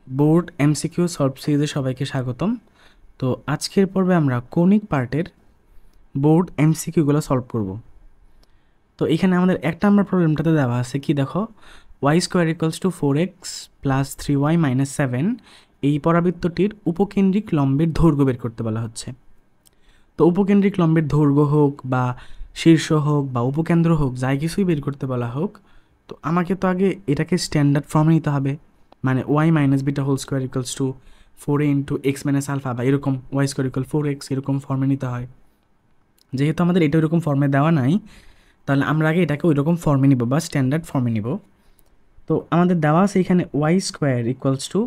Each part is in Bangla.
বোর্ড এমসিকিউ সলভ সিরিজে সবাইকে স্বাগতম। তো আজকের পর্বে আমরা কৌণিক পার্টের বোর্ড এমসিকিউগুলো সলভ করব। তো এখানে আমাদের এক নাম্বার প্রবলেমটাতে দেওয়া আছে কি দেখো, Y square equals to 4x plus 3y minus 7 এই পরাবৃত্তটির উপকেন্দ্রিক লম্বের দৈর্ঘ্য বের করতে বলা হচ্ছে। তো উপকেন্দ্রিক লম্বের দৈর্ঘ্য হোক বা শীর্ষ হোক বা উপকেন্দ্র হোক, যাই কিছুই বের করতে বলা হোক, তো আমাকে তো আগে এটাকে স্ট্যান্ডার্ড ফর্মে নিতে হবে। মানে Y minus beta whole square equals to 4a into x minus alpha বা এরকম ওয়াই স্কোয়ার ইকুয়াল 4x এরকম ফর্মে নিতে হয়। যেহেতু আমাদের এটা ওইরকম ফর্মে দেওয়া নাই, তাহলে আমরা আগে এটাকে ওই রকম ফর্মে নিব বা স্ট্যান্ডার্ড ফর্মে নিব। তো আমাদের দেওয়া আছে এখানে Y square equals to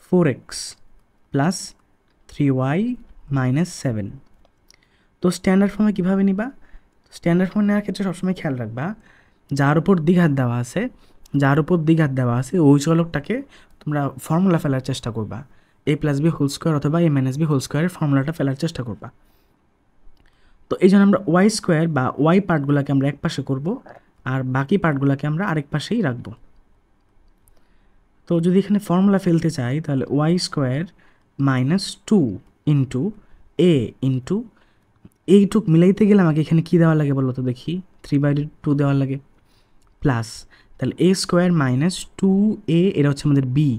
4x plus 3y minus 7। তো স্ট্যান্ডার্ড ফর্মে কীভাবে নিবা? স্ট্যান্ডার্ড ফর্মে নেওয়ার ক্ষেত্রে সবসময় খেয়াল রাখবা, যার উপর দ্বিঘাত দেওয়া আছে ওই চলকটাকে তোমরা ফর্মুলা ফেলার চেষ্টা করবা। a plus B whole square অথবা a মাইনাস বি হোল স্কোয়ারের ফর্মুলাটা ফেলার চেষ্টা করবা। তো এই জন্য আমরা ওয়াই স্কোয়ার বা ওয়াই পার্টগুলোকে আমরা এক পাশে করব, আর বাকি পার্টগুলোকে আমরা আরেক পাশেই রাখবো। তো যদি এখানে ফর্মুলা ফেলতে চাই, তাহলে ওয়াই স্কোয়ার মাইনাস 2 ইন্টু এ ইন্টু এইটুক মিলাইতে গেলে আমাকে এখানে কী দেওয়া লাগে বলো তো দেখি, 3/2 দেওয়া লাগে, প্লাস তাহলে এ স্কোয়ার মাইনাস 2a, এটা হচ্ছে আমাদের বি।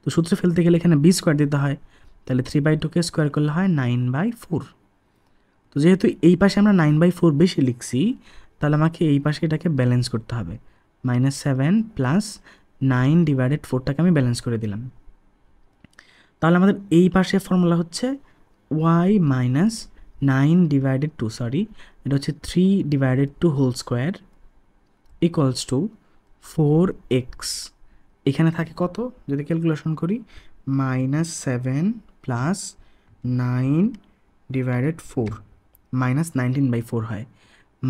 তো সূত্র ফেলতে গেলে এখানে বি স্কোয়ার দিতে হয়, তাহলে 3/2কে স্কোয়ার করলে হয় 9/4। তো যেহেতু এই পাশে আমরা 9/4 বেশি লিখছি, তাহলে আমাকে এই পাশে এটাকে ব্যালেন্স করতে হবে। -7 প্লাস 9/4টাকে আমি ব্যালেন্স করে দিলাম। তাহলে আমাদের এই পাশে ফর্মুলা হচ্ছে y মাইনাস 9/2, সরি এটা হচ্ছে 3/2 whole square equals to 4x। এখানে থাকে কত যদি ক্যালকুলেশন করি, -7 প্লাস 9/4 -19/4 হয়,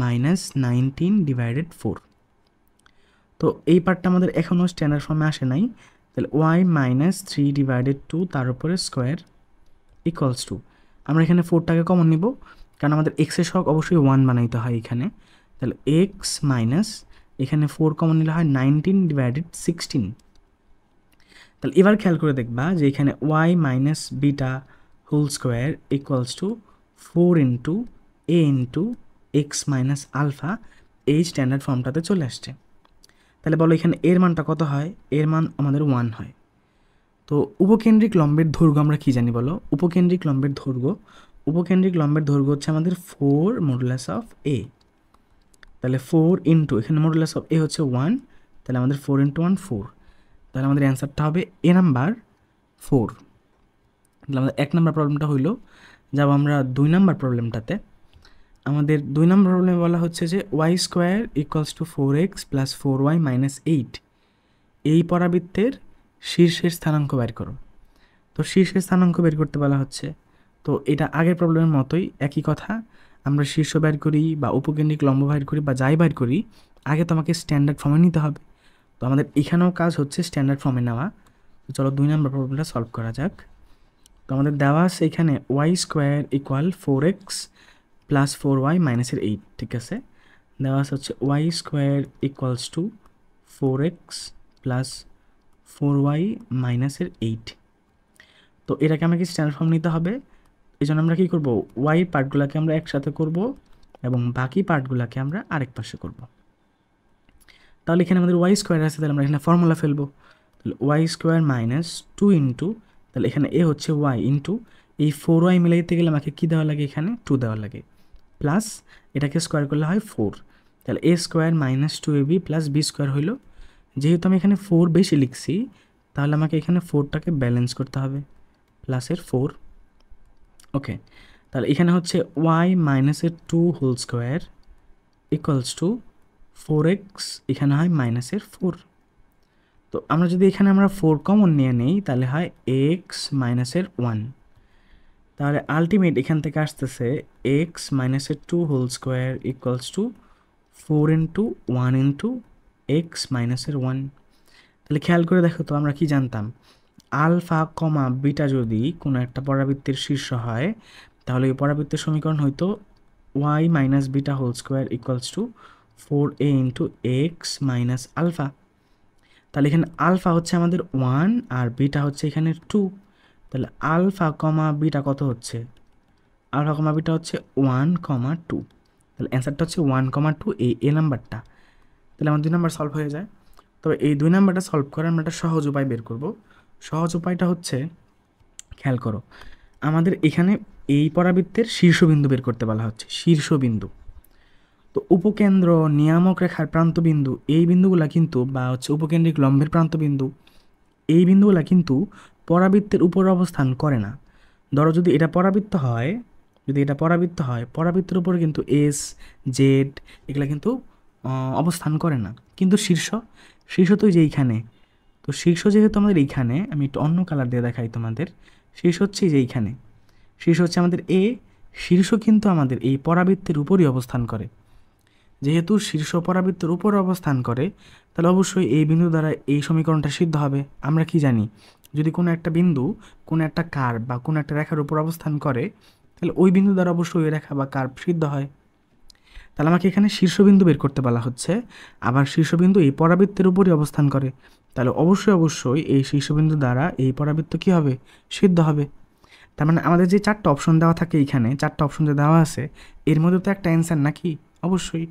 -19/4। তো এই পার্টটা আমাদের এখনও স্ট্যান্ডার্ড ফর্মে আসে নাই, তাহলে y মাইনাস 3/2 তার উপরে স্কোয়ার ইকুয়ালস টু, আমরা এখানে 4টাকে কমন নিব, কারণ আমাদের এক্সের সহগ অবশ্যই 1 বানাইতে হয় এখানে। তাহলে এক্স মাইনাস এখানে 4 কমন নিলে হয় 19/16। তাহলে এবার খেয়াল করে দেখবা যে এখানে Y minus beta whole square equals to 4 into A into x minus alpha, এই স্ট্যান্ডার্ড ফর্মটাতে চলে আসছে। তাহলে বলো এখানে এর মানটা কত হয়? এর মান আমাদের 1 হয়। তো উপকেন্দ্রিক লম্বের দৈর্ঘ্য আমরা কী জানি বলো? উপকেন্দ্রিক লম্বের দৈর্ঘ্য হচ্ছে আমাদের 4 মডুলাস অফ এ। তাহলে 4 ইন্টু এখানে মডুলাস অফ এ হচ্ছে 1, তাহলে আমাদের 4 ইন্টু 1 4, তাহলে আমাদের অ্যান্সারটা হবে এ নাম্বার 4। তাহলে আমাদের 1 নাম্বার প্রবলেমটা হইলো। যাব আমরা 2 নাম্বার প্রবলেমটাতে। আমাদের 2 নাম্বার প্রবলেমে বলা হচ্ছে যে Y square equals to 4x plus 4y minus 8 এই পরাবৃত্তের শীর্ষের স্থানাঙ্ক বের করো। তো শীর্ষের স্থানাঙ্ক বের করতে বলা হচ্ছে। তো এটা আগের প্রবলেমের মতোই একই কথা, আমরা শীর্ষ বের করি বা উপকেন্দ্রিক লম্ব বের করি বা যাই বের করি, আগে তোমাকে স্ট্যান্ডার্ড ফর্মে নিতে হবে। তো আমাদের এখানেও কাজ হচ্ছে স্ট্যান্ডার্ড ফর্মে নেওয়া। তো চলো 2 নাম্বার প্রবলেমটা সলভ করা যাক। তো আমাদের দেওয়া আছে এখানে Y square equal 4x plus 4y মাইনাসের 8, ঠিক আছে। দেওয়া আছে হচ্ছে Y square equals to 4x plus 4y মাইনাসের 8। তো এটাকে আমাকে স্ট্যান্ডার্ড ফর্ম নিতে হবে। এই জন্য আমরা কী করবো, ওয়াই পার্টগুলোকে আমরা একসাথে করব এবং বাকি পার্টগুলোকে আমরা আরেক পাশে করব। তাহলে এখানে আমাদের ওয়াই স্কোয়ার আছে, তাহলে আমরা এখানে ফর্মুলা ফেলবো। তাহলে ওয়াই স্কোয়ার মাইনাস 2 ইন্টু, তাহলে এখানে এ হচ্ছে ওয়াই ইন্টু এই 4y মিলাইতে গেলে আমাকে কী দেওয়া লাগে, এখানে 2 দেওয়া লাগে, প্লাস এটাকে স্কোয়ার করলে হয় 4, তাহলে a square minus 2ab plus b square হইল। যেহেতু আমি এখানে 4 বেশি লিখছি, তাহলে আমাকে এখানে 4টাকে ব্যালেন্স করতে হবে, প্লাসের 4। ওকে, তাহলে এখানে হচ্ছে ওয়াই মাইনাসের 2 whole square equals to 4x, এখানে হয় মাইনাসের 4। তো আমরা যদি এখানে আমরা 4 কমন নিয়ে নেই, তাহলে হয় এক্স মাইনাসের 1। তাহলে আলটিমেট এখান থেকে আসতেছে এক্স মাইনাসের 2 whole square equals to 4 into 1 into x মাইনাসের 1। তাহলে খেয়াল করে দেখো তো, আমরা কি জানতাম, আলফা কমা বিটা যদি কোনো একটা পরাবৃত্তের শীর্ষ হয়, তাহলে এই পরাবৃত্তের সমীকরণ হয়তো Y minus beta whole square equals to 4a into x minus alpha. তাহলে এখানে আলফা হচ্ছে আমাদের 1 আর বিটা হচ্ছে এখানে 2। তাহলে আলফা কমা বিটা কত হচ্ছে? আলফা কমা বিটা হচ্ছে 1,2। তাহলে অ্যান্সারটা হচ্ছে 1,2, এই নাম্বারটা। তাহলে আমার 2 নাম্বার সলভ হয়ে যায়। তবে এই 2 নাম্বারটা সলভ করে আমরা একটা সহজ উপায় বের করব। সহজ উপায়টা হচ্ছে, খেয়াল করো, আমাদের এখানে এই পরাবৃত্তের শীর্ষবিন্দু বের করতে বলা হচ্ছে, শীর্ষবিন্দু। তো উপকেন্দ্র, নিয়ামক রেখার প্রান্তবিন্দু, এই বিন্দুগুলা কিন্তু, বা হচ্ছে উপকেন্দ্রিক লম্বের প্রান্তবিন্দু, এই বিন্দুগুলা কিন্তু পরাবৃত্তের উপর অবস্থান করে না। ধরো যদি এটা পরাবৃত্ত হয়, পরাবৃত্তের উপরে কিন্তু এস, জেড এগুলা কিন্তু অবস্থান করে না। কিন্তু শীর্ষ তো যে এইখানে, তো শীর্ষ যেহেতু আমাদের এইখানে, আমি একটু অন্য কালার দিয়ে দেখাই তোমাদের। শীর্ষ হচ্ছে যে এইখানে, শীর্ষ হচ্ছে আমাদের এ, শীর্ষ কিন্তু আমাদের এই পরাবৃত্তের উপরই অবস্থান করে। যেহেতু শীর্ষ পরাবৃত্তের উপর অবস্থান করে, তাহলে অবশ্যই এই বিন্দু দ্বারা এই সমীকরণটা সিদ্ধ হবে। আমরা কি জানি, যদি কোনো একটা বিন্দু কোনো একটা কার্ভ বা কোনো একটা রেখার উপর অবস্থান করে, তাহলে ওই বিন্দু দ্বারা অবশ্যই ওই রেখা বা কার্ভ সিদ্ধ হয়। তাহলে আমাকে এখানে শীর্ষবিন্দু বের করতে বলা হচ্ছে, আবার শীর্ষবিন্দু এই পরাবৃত্তের উপরই অবস্থান করে। তাহলে অবশ্যই এই শীর্ষবিন্দু দ্বারা এই পরাবৃত্ত কী হবে? সিদ্ধ হবে। তার মানে আমাদের যে 4টা অপশন দেওয়া থাকে এইখানে, 4টা অপশন যে দেওয়া আছে, এর মধ্যে তো একটা অ্যান্সার নাকি? অবশ্যই।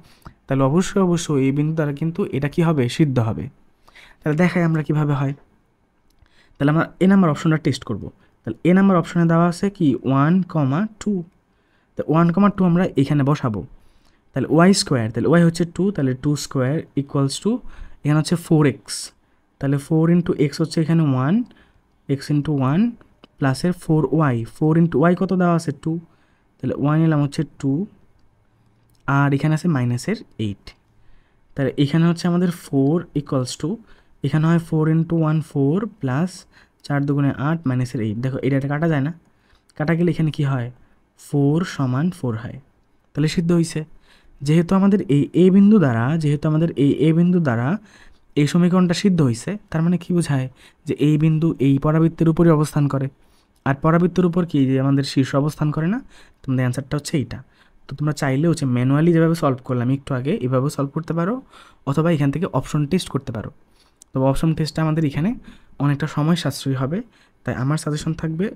তাহলে অবশ্যই এই বিন্দু দ্বারা কিন্তু এটা কি হবে? সিদ্ধ হবে। তাহলে দেখাই আমরা কিভাবে হয়। তাহলে আমরা এ নাম্বার অপশনটা টেস্ট করব। তাহলে এ নাম্বার অপশনে দেওয়া আছে কি 1,2। তো 1,2 আমরা এখানে বসাবো। তাহলে ওয়াই স্কোয়ার, তাহলে ওয়াই হচ্ছে 2, তাহলে 2 স্কোয়ার ইকুয়ালস টু এখানে হচ্ছে 4x। তাহলে 4 ইন্টু এক্স হচ্ছে এখানে 1, এক্স ইন্টু 1 প্লাসের 4y, 4 ইন্টু ওয়াই কত দেওয়া আছে? 2। তাহলে ওয়াই নিলাম হচ্ছে 2, আর এখানে আছে মাইনাসের 8। তাহলে এখানে হচ্ছে আমাদের 4 ইকুয়ালস টু, এখানে হয় 4 ইন্টু 1 4 প্লাস 4 দুগুণে 8 মাইনাসের 8। দেখো এটা কাটা যায় না, কাটা গেলে এখানে কি হয়? 4 সমান 4 হয়। তাহলে সিদ্ধ হয়েছে। যেহেতু আমাদের এই এ বিন্দু দ্বারা এই সমীকরণটা সিদ্ধ হয়েছে, তার মানে কি বোঝায়? যে এই বিন্দু এই পরাবৃত্তের উপরই অবস্থান করে। আর পরাবৃত্তের উপর কি যে আমাদের শীর্ষ অবস্থান করে না? তোমাদের অ্যান্সারটা হচ্ছে এইটা। তো তোমরা চাইলে হচ্ছে ম্যানুয়ালি যেভাবে সলভ করলাম একটু আগে, এভাবেও সলভ করতে পারো, অথবা এখান থেকে অপশন টেস্ট করতে পারো। তবে অপশন টেস্টটা আমাদের এখানে অনেকটা সময় সাশ্রয়ী হবে, তাই আমার সাজেশন থাকবে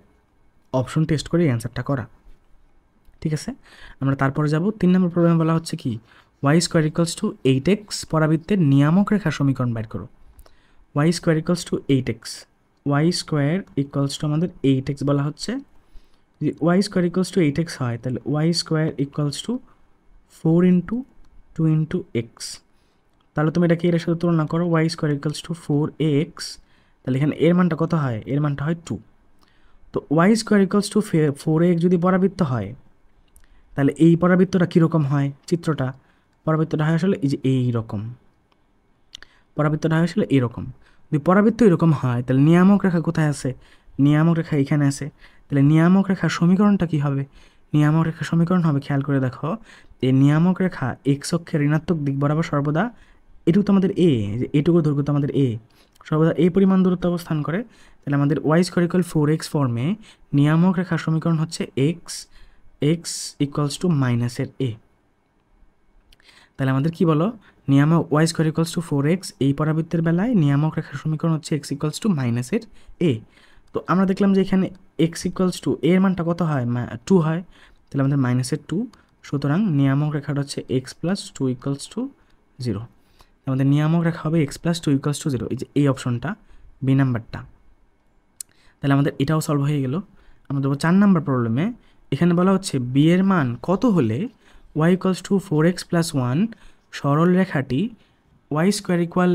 অপশন টেস্ট করে এই অ্যান্সারটা করা। ঠিক আছে, আমরা তারপরে যাব 3 নম্বর প্রবলেম। বলা হচ্ছে কি Y square equals to 8x পরাবৃত্তের নিয়ামক রেখার সমীকরণ বের করো। Y square equals to 8x, Y square equals to আমাদের 8x বলা হচ্ছে। যদি Y square equals to 8x হয়, তাহলে Y square equals to 4 into 2 into x. তাহলে তুমি এটাকে এর সাথে তুলনা করো, Y square equals to 4x, তাহলে এখানে এর মানটা কত হয়? এর মানটা হয় 2। তো Y square equals to 4x যদি পরাবৃত্ত হয়, তাহলে এই পরাবৃত্তটা কীরকম হয়? চিত্রটা, পরাবৃত্তটা হয় আসলে এই যে এইরকম, পরাবৃত্তটা হয় আসলে এরকম। যদি পরাবৃত্ত এরকম হয়, তাহলে নিয়ামক রেখা কোথায় আছে? নিয়ামক রেখা এখানে আছে। তাহলে নিয়ামক রেখার সমীকরণটা কী হবে? নিয়ামক রেখার সমীকরণ হবে, খেয়াল করে দেখো, এই নিয়ামক রেখা এক্স অক্ষের ঋণাত্মক দিক বরাবর সর্বদা, এটুকু তো আমাদের এ, যে এটুকু দৈর্ঘ্য তো আমাদের এ, সর্বদা এই পরিমাণ দূরত্ব অবস্থান করে। তাহলে আমাদের ওয়াই স্কোয়ার ইকুয়াল 4x ফর্মে নিয়ামক রেখার সমীকরণ হচ্ছে এক্স ইকুয়ালস টু মাইনাসের এ। তাহলে আমাদের কি বলো, নিয়ামক Y square equals to 4x, এই পরাবৃত্তের বেলায় নিয়ামক রেখার সমীকরণ হচ্ছে এক্স ইকুয়ালস টু মাইনাসের এ। তো আমরা দেখলাম যে এখানে এক্স ইকুয়ালস টু এর মানটা কত হয়? 2 হয়। তাহলে আমাদের মাইনাসের 2, সুতরাং নিয়ামক রেখাটা হচ্ছে এক্স প্লাস 2 ইকুয়ালস টু 0। আমাদের নিয়ামক রেখা হবে এক্স প্লাস 2 ইকুয়ালস টু 0, এই যে এই অপশনটা, বি নাম্বারটা। তাহলে আমাদের এটাও সলভ হয়ে গেল। আমরা দেবো 4 নাম্বার প্রবলেমে। এখানে বলা হচ্ছে বি এর মান কত হলে Y equals to 4x plus 1 সরল রেখাটি ওয়াই স্কোয়ার ইকুয়াল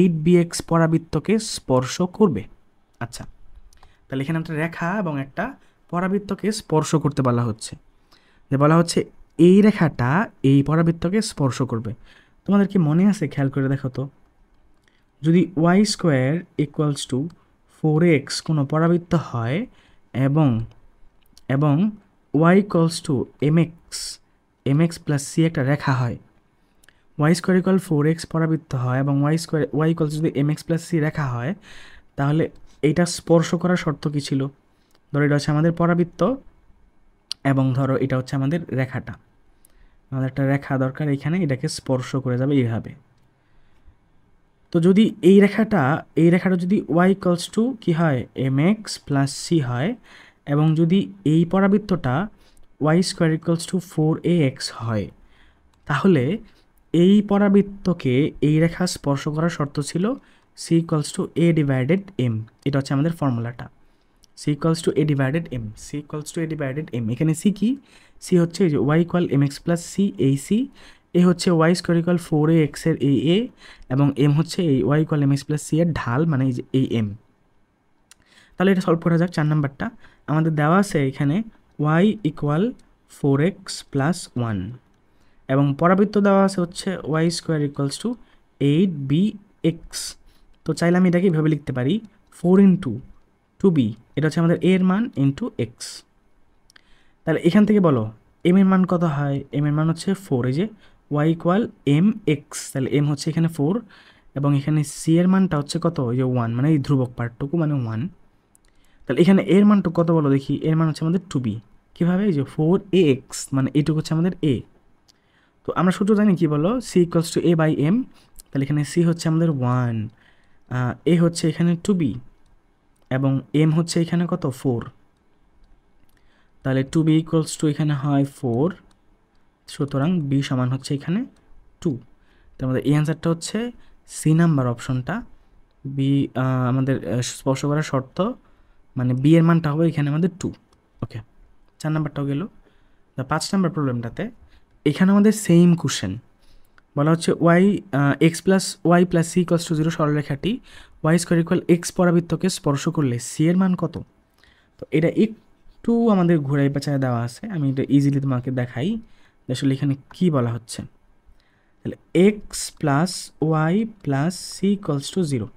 8bx পরাবৃত্তকে স্পর্শ করবে। আচ্ছা, তাহলে এখানে একটা রেখা এবং একটা পরাবৃত্তকে স্পর্শ করতে বলা হচ্ছে, যে বলা হচ্ছে এই রেখাটা এই পরাবৃত্তকে স্পর্শ করবে। তোমাদের কি মনে আছে? খেয়াল করে দেখো তো, যদি Y square equals to 4x কোনো পরাবৃত্ত হয় এবং Y equals to mx plus c একটা রেখা হয়, ওয়াই স্কোয়ার ইকুয়াল 4x পরাবৃত্ত হয় এবং ওয়াই ইকুয়ালস যদি mx প্লাস c রেখা হয়, তাহলে এইটা স্পর্শ করার শর্ত কী ছিল? ধরো এটা হচ্ছে আমাদের পরাবৃত্ত, এবং ধরো এটা হচ্ছে আমাদের রেখাটা, আমাদের একটা রেখা দরকার এখানে, এটাকে স্পর্শ করে যাবে এইভাবে। তো যদি এই রেখাটা যদি y ইকুয়ালস টু কী হয় mx প্লাস c হয়, এবং যদি এই পরাবৃত্তটা y square equals to 4ax হয়, তাহলে এই পরাবৃত্তকে এই রেখা স্পর্শ করার শর্ত ছিল c equals to a divided m। এটা হচ্ছে আমাদের ফর্মুলাটা, c equals to a divided m, c equals to a divided m। এখানে c কি? c হচ্ছে এই যে y equal mx plus c, এই c, এ হচ্ছে y স্কোয়ার ইকুয়াল 4ax এর এই a, এবং m হচ্ছে এই y equal mx plus c এর ঢাল, মানে এই যে এই m। তাহলে এটা সলভ করা যাক। 4 নাম্বারটা আমাদের দেওয়া আছে এখানে y ইকুয়াল 4x প্লাস 1, এবং পরাবৃত্ত দেওয়া আছে হচ্ছে y square equals two 8bx। তো চাইলে আমি এটাকে এভাবে লিখতে পারি 4 ইন্টু 2b, এটা হচ্ছে আমাদের a এর মান ইন্টু x। তাহলে এখান থেকে বলো m এর মান কত হয়? m এর মান হচ্ছে 4, এই যে y ইকুয়াল mx, তাহলে m হচ্ছে এখানে 4, এবং এখানে c এর মানটা হচ্ছে কত? ওই যে 1, মানে এই ধ্রুবক পার্টটুকু মানে 1। তাহলে এখানে এর মানটা কত বলো দেখি? এর মান হচ্ছে আমাদের 2b। কীভাবে? এই যে 4ax, মানে এইটুকু হচ্ছে আমাদের a। তো আমরা সূত্র জানি কি বলো, c equals to a by m। তাহলে এখানে c হচ্ছে আমাদের 1, a হচ্ছে এখানে 2b, এবং m হচ্ছে এখানে কত? 4। তাহলে 2b ইকুয়ালস টু এখানে হয় 4, সুতরাং b সমান হচ্ছে এখানে 2। তার মধ্যে এই অ্যান্সারটা হচ্ছে সি নাম্বার অপশনটা, বি আমাদের স্পর্শ করার শর্ত, মানে বি এর মানটা হবে এখানে আমাদের 2। ওকে, 4 নাম্বারটাও গেল। 5 নাম্বার প্রবলেমটাতে এখানে আমাদের সেম কোশ্চেন বলা হচ্ছে x plus C equals to 0 সরলরেখাটি y স্কোয়ার ইকুয়াল এক্স পরাবৃত্তকে স্পর্শ করলে সি এর মান কত? তো এটা একটু আমাদের ঘুরাই পেঁচায় দেওয়া আছে, আমি এটা ইজিলি তোমাকে দেখাই আসলে এখানে কি বলা হচ্ছে। তাহলে x plus Y plus C equals to 0।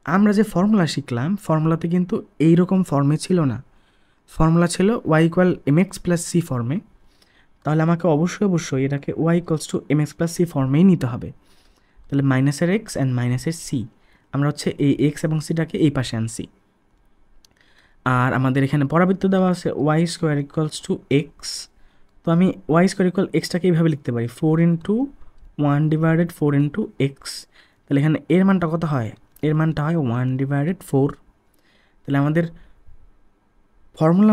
আমরা যে ফর্মুলা শিখলাম, ফর্মুলাতে কিন্তু এইরকম ফর্মে ছিল না, ফর্মুলা ছিল y equal mx plus c ফর্মে। তাহলে আমাকে অবশ্যই এটাকে y equals to mx plus c ফর্মেই নিতে হবে। তাহলে মাইনাসের x অ্যান্ড মাইনাসের c, আমরা হচ্ছে এই x এবং সিটাকে এই পাশে আনছি। আর আমাদের এখানে পরাবৃত্ত দেওয়া আছে y square equals to x. তো আমি y স্কোয়ার ইকুয়াল এক্সটাকে এইভাবে লিখতে পারি 4 ইন্টু 1 ডিভাইডেড 4 ইন্টু এক্স। তাহলে এখানে এর মানটা কত হয়? এর মানটা হয় 1 ডিভাইডেড 4। তাহলে আমাদের ফর্মুলা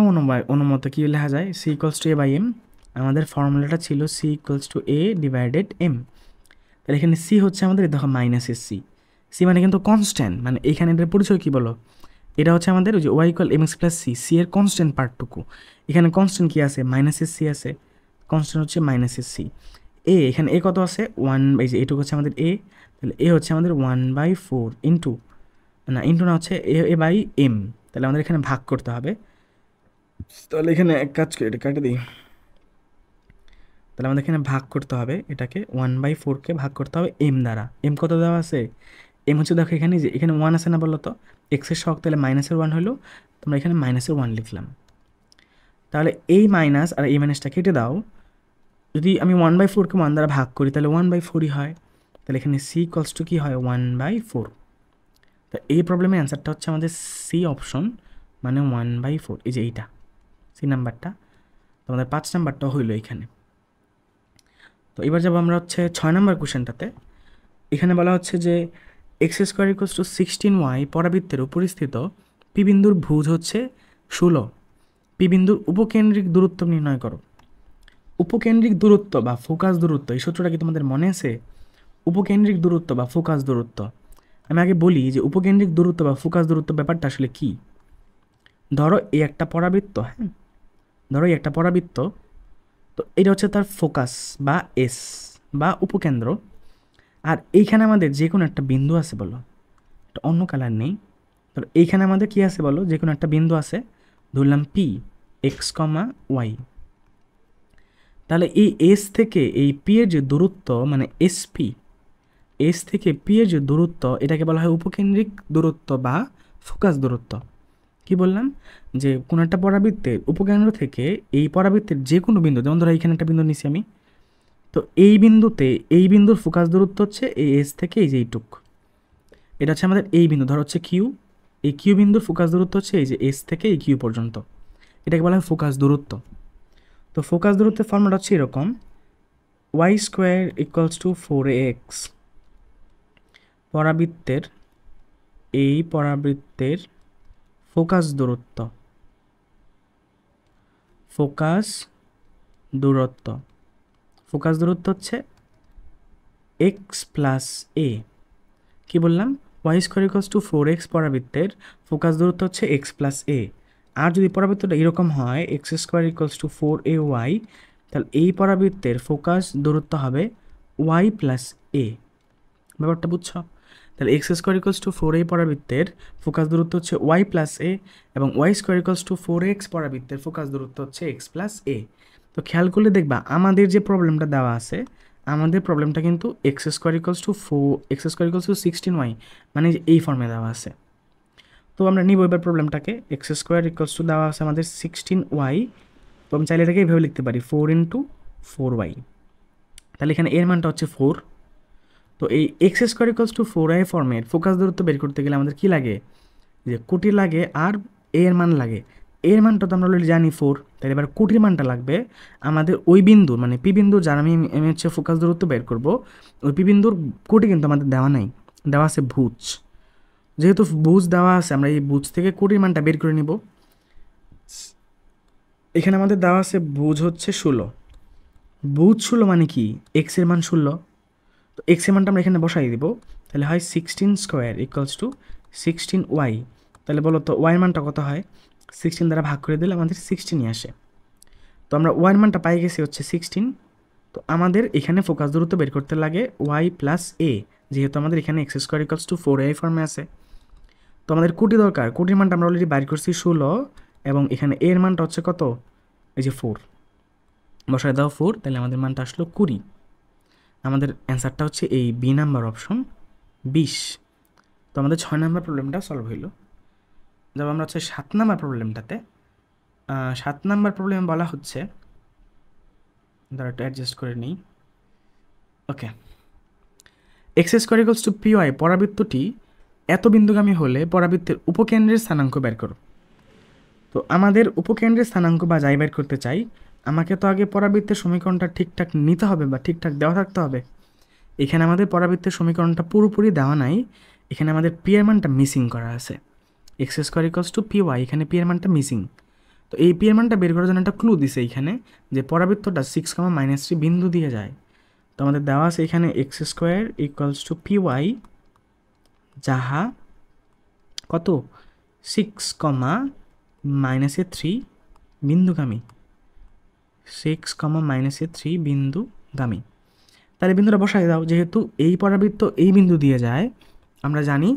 অনুমত কী লেখা যায়? C equals to A by M. আমাদের ফর্মুলাটা ছিল C equals to A divided M. তাহলে এখানে সি হচ্ছে আমাদের দেখো মাইনাসের সি, সি মানে কিন্তু কনস্ট্যান্ট, মানে এখানে এটার পরিচয় কী বলো? এটা হচ্ছে আমাদের ওই যে Y equal M x plus C, C এর কনস্ট্যান্ট পার্টটুকু। এখানে কনস্ট্যান্ট কী আছে? মাইনাসের সি আছে, কনস্ট্যান্ট হচ্ছে মাইনাসের সি। এ এখানে এ কত আছে? 1, এই যে এটুকু হচ্ছে আমাদের এ। তাহলে এ হচ্ছে আমাদের 1/4 ইন্টু না হচ্ছে এ বাই এম। তাহলে আমাদের এখানে ভাগ করতে হবে। তাহলে এখানে এক কাজ করে এটা কেটে দিই। তাহলে আমাদের এখানে ভাগ করতে হবে, এটাকে 1/4কে ভাগ করতে হবে এম দ্বারা। এম কত দেওয়া আছে? এম হচ্ছে দেখো এখানে যে এখানে 1 আছে না বলো তো, এক্সের শখ, তাহলে মাইনাসের 1 হলো, তোমরা এখানে মাইনাসের 1 লিখলাম। তাহলে এই মাইনাস আর এই মাইনাসটা কেটে দাও। যদি আমি 1/4কে 1 দ্বারা ভাগ করি তাহলে 1/4ই হয়। তাহলে এখানে সি ইকুয়ালস টু কী হয়? 1/4। তো এই প্রবলেমের অ্যান্সারটা হচ্ছে আমাদের সি অপশন, মানে 1/4, এই যে এইটা সি নাম্বারটা। তোমাদের 5 নাম্বারটাও হইলো এখানে। তো এবার যাবো আমরা হচ্ছে 6 নাম্বার কোশ্চেনটাতে। এখানে বলা হচ্ছে যে x square equals to 16y পরাবৃত্তের উপরিস্থিত পি বিন্দুর ভুজ হচ্ছে 16। পি বিন্দুর উপকেন্দ্রিক দূরত্ব নির্ণয় করো। উপকেন্দ্রিক দূরত্ব বা ফোকাস দূরত্ব, এই সূত্রটা কি তোমাদের মনে আছে? উপকেন্দ্রিক দূরত্ব বা ফোকাস দূরত্ব, আমি আগে বলি যে উপকেন্দ্রিক দূরত্ব বা ফোকাস দূরত্ব ব্যাপারটা আসলে কি। ধরো এই একটা পরাবৃত্ত, হ্যাঁ, ধরো এই একটা পরাবৃত্ত, তো এটা হচ্ছে তার ফোকাস বা এস বা উপকেন্দ্র। আর এইখানে আমাদের যে কোনো একটা বিন্দু আছে, বলো একটা অন্য কালার নেই, তো এইখানে আমাদের কি আছে বলো? যে কোনো একটা বিন্দু আছে, ধরলাম পি এক্স কমা ওয়াই। তাহলে এই এস থেকে এই পি এর যে দূরত্ব, মানে এসপি, এস থেকে পি এর যে দূরত্ব, এটাকে বলা হয় উপকেন্দ্রিক দূরত্ব বা ফোকাস দূরত্ব। কি বললাম? যে কোনো একটা পরাবৃত্তের উপকেন্দ্র থেকে এই পরাবৃত্তের যে কোনো বিন্দু, যেমন ধরো এইখানে একটা বিন্দু নিছি আমি, তো এই বিন্দুতে এই বিন্দুর ফোকাস দূরত্ব হচ্ছে এই এস থেকে এই যে এইটুক, এটা হচ্ছে আমাদের এই বিন্দু, ধরো হচ্ছে কিউ, এই কিউ বিন্দুর ফোকাস দূরত্ব হচ্ছে এই যে এস থেকে এই কিউ পর্যন্ত, এটাকে বলা হয় ফোকাস দূরত্ব। তো ফোকাস দূরত্বের ফর্মুলা হচ্ছে এরকম, y square equals to 4ax পরাবৃত্তের ফোকাস দূরত্ব হচ্ছে এক্স প্লাস এ। কি বললাম? Y square equals to 4x পরাবৃত্তের ফোকাস দূরত্ব হচ্ছে এক্স প্লাস এ। আর যদি পরাবৃত্তটা এরকম হয় x square equals two 4ay, তাহলে এই পরাবৃত্তের ফোকাস দূরত্ব হবে ওয়াই প্লাস এ। ব্যাপারটা বুঝছো? তাহলে x square equals to 4a পরাবৃত্তের ফোকাস দূরত্ব হচ্ছে ওয়াই প্লাস এ, এবং y square equals to 4x পরাবৃত্তের ফোকাস দূরত্ব হচ্ছে এক্স প্লাস এ। তো খেয়াল করলে দেখবা আমাদের যে প্রবলেমটা দেওয়া আছে, আমাদের প্রবলেমটা কিন্তু x square equals to 16y, মানে এই ফর্মে দেওয়া আছে। তো আমরা নিব এবার প্রবলেমটাকে, এক্স স্কোয়ার ইকুয়ালস টু দেওয়া আছে আমাদের 16y, তো আমি চাইলে এটাকে এইভাবে লিখতে পারি 4 × 4y। তাহলে এখানে এর মানটা হচ্ছে 4। তো এই x square equals two 4y ফর্মের ফোকাস দূরত্ব বের করতে গেলে আমাদের কি লাগে? যে কোটি লাগে আর এর মান লাগে। এর মানটা তো আমরা অলরেডি জানি 4, তাহলে এবার কোটির মানটা লাগবে আমাদের ওই বিন্দুর, মানে পি বিন্দুর যার আমি হচ্ছে ফোকাস দূরত্ব বের করব, ওই পি বিন্দুর কোটি কিন্তু আমাদের দেওয়া নাই, দেওয়া আছে ভুজ। যেহেতু ভুজ দেওয়া আছে আমরা এই ভুজ থেকে কোটির মানটা বের করে নিব। এখানে আমাদের দেওয়া আছে ভুজ হচ্ছে 16। ভুজ 16 মানে কি? এক্স এর মান 16, তো এক্স এর মানটা আমরা এখানে বসাই দিব। তাহলে হয় 16 স্কোয়ার ইকুয়ালস টু 16y। তাহলে বলো তো ওয়াই মানটা কত হয়? 16 দ্বারা ভাগ করে দিলে আমাদের 16ই আসে। তো আমরা ওয়াই মানটা পাই গেছি হচ্ছে 16। তো আমাদের এখানে ফোকাস দূরত্ব বের করতে লাগে ওয়াই প্লাস এ, যেহেতু আমাদের এখানে X square equals to 4a ফর্মে আছে। তো আমাদের কোটি দরকার, কোটির মানটা আমরা অলরেডি বাইর করছি 16, এবং এখানে এর মানটা হচ্ছে কত? এই যে 4, বসায় দাও 4, তাহলে আমাদের মানটা আসলো 20। আমাদের অ্যান্সারটা হচ্ছে এই বি নাম্বার অপশন 20। তো আমাদের 6 নাম্বার প্রবলেমটা সলভ হইল। যাব আমরা হচ্ছে 7 নাম্বার প্রবলেমটাতে। 7 নাম্বার প্রবলেম বলা হচ্ছে, ধরো একটু অ্যাডজাস্ট করে নিই। Okay, x square equals to P y পরাবৃত্তটি এত বিন্দুগামী হলে পরাবৃত্তের উপকেন্দ্রের স্থানাঙ্ক বের করো। তো আমাদের উপকেন্দ্রের স্থানাঙ্ক বা যাই বের করতে চাই, আমাকে তো আগে পরাবৃত্তের সমীকরণটা ঠিকঠাক নিতে হবে বা ঠিকঠাক দেওয়া থাকতে হবে। এখানে আমাদের পরাবৃত্তের সমীকরণটা পুরোপুরি দেওয়া নাই, এখানে আমাদের পি এর মানটা মিসিং করা আছে। X square equals to P Y, এখানে পি এর মানটা মিসিং। তো এই পি এর মানটা বের করার জন্য একটা ক্লু দিছে এইখানে, যে পরাবৃত্তটা 6, বিন্দু দিয়ে যায়। তো আমাদের দেওয়া আছে এখানে X square equals to P Y, যাহা কত 6, বিন্দুগামী, 6, বিন্দুগামী। তাহলে বিন্দুটা বসাই দাও, যেহেতু এই পরাবৃত্ত এই বিন্দু দিয়ে যায়। আমরা জানি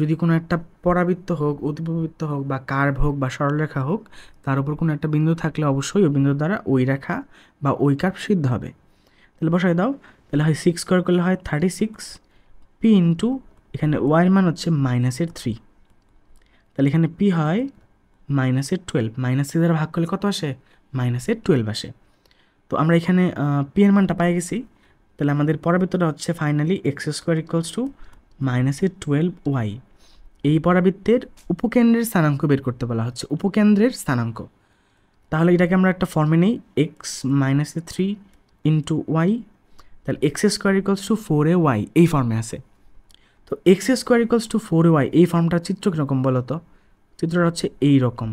যদি কোনো একটা পরাবৃত্ত হোক, অতিপবৃত্ত হোক, বা কার্ভ হোক, বা সরলরেখা হোক, তার উপর কোনো একটা বিন্দু থাকলে অবশ্যই ওই বিন্দুর দ্বারা ওই রেখা বা ওই কার্ভ সিদ্ধ হবে। তাহলে বসাই দাও, তাহলে হয় 6 স্কোয়ার করলে হয় 36 পি ইন্টু এখানে ওয়াইয়ের মান হচ্ছে -3, তাহলে এখানে পি হয় -12, -3 দ্বারা ভাগ করলে কত আসে? -12 আসে। তো আমরা এখানে পি এর মানটা পাই গেছি। তাহলে আমাদের পরাবৃত্তটা হচ্ছে finally x square equals two -12y। এই পরাবৃত্তের উপকেন্দ্রের স্থানাঙ্ক বের করতে বলা হচ্ছে, উপকেন্দ্রের স্থানাঙ্ক। তাহলে এটাকে আমরা একটা ফর্মে নেই, এক্স -3 ইন্টু ওয়াই, তাহলে x square equals two 4ay এই ফর্মে আছে। তো x square equals two 4ay এই ফর্মটার চিত্র কীরকম বলো তো? চিত্রটা হচ্ছে এই রকম,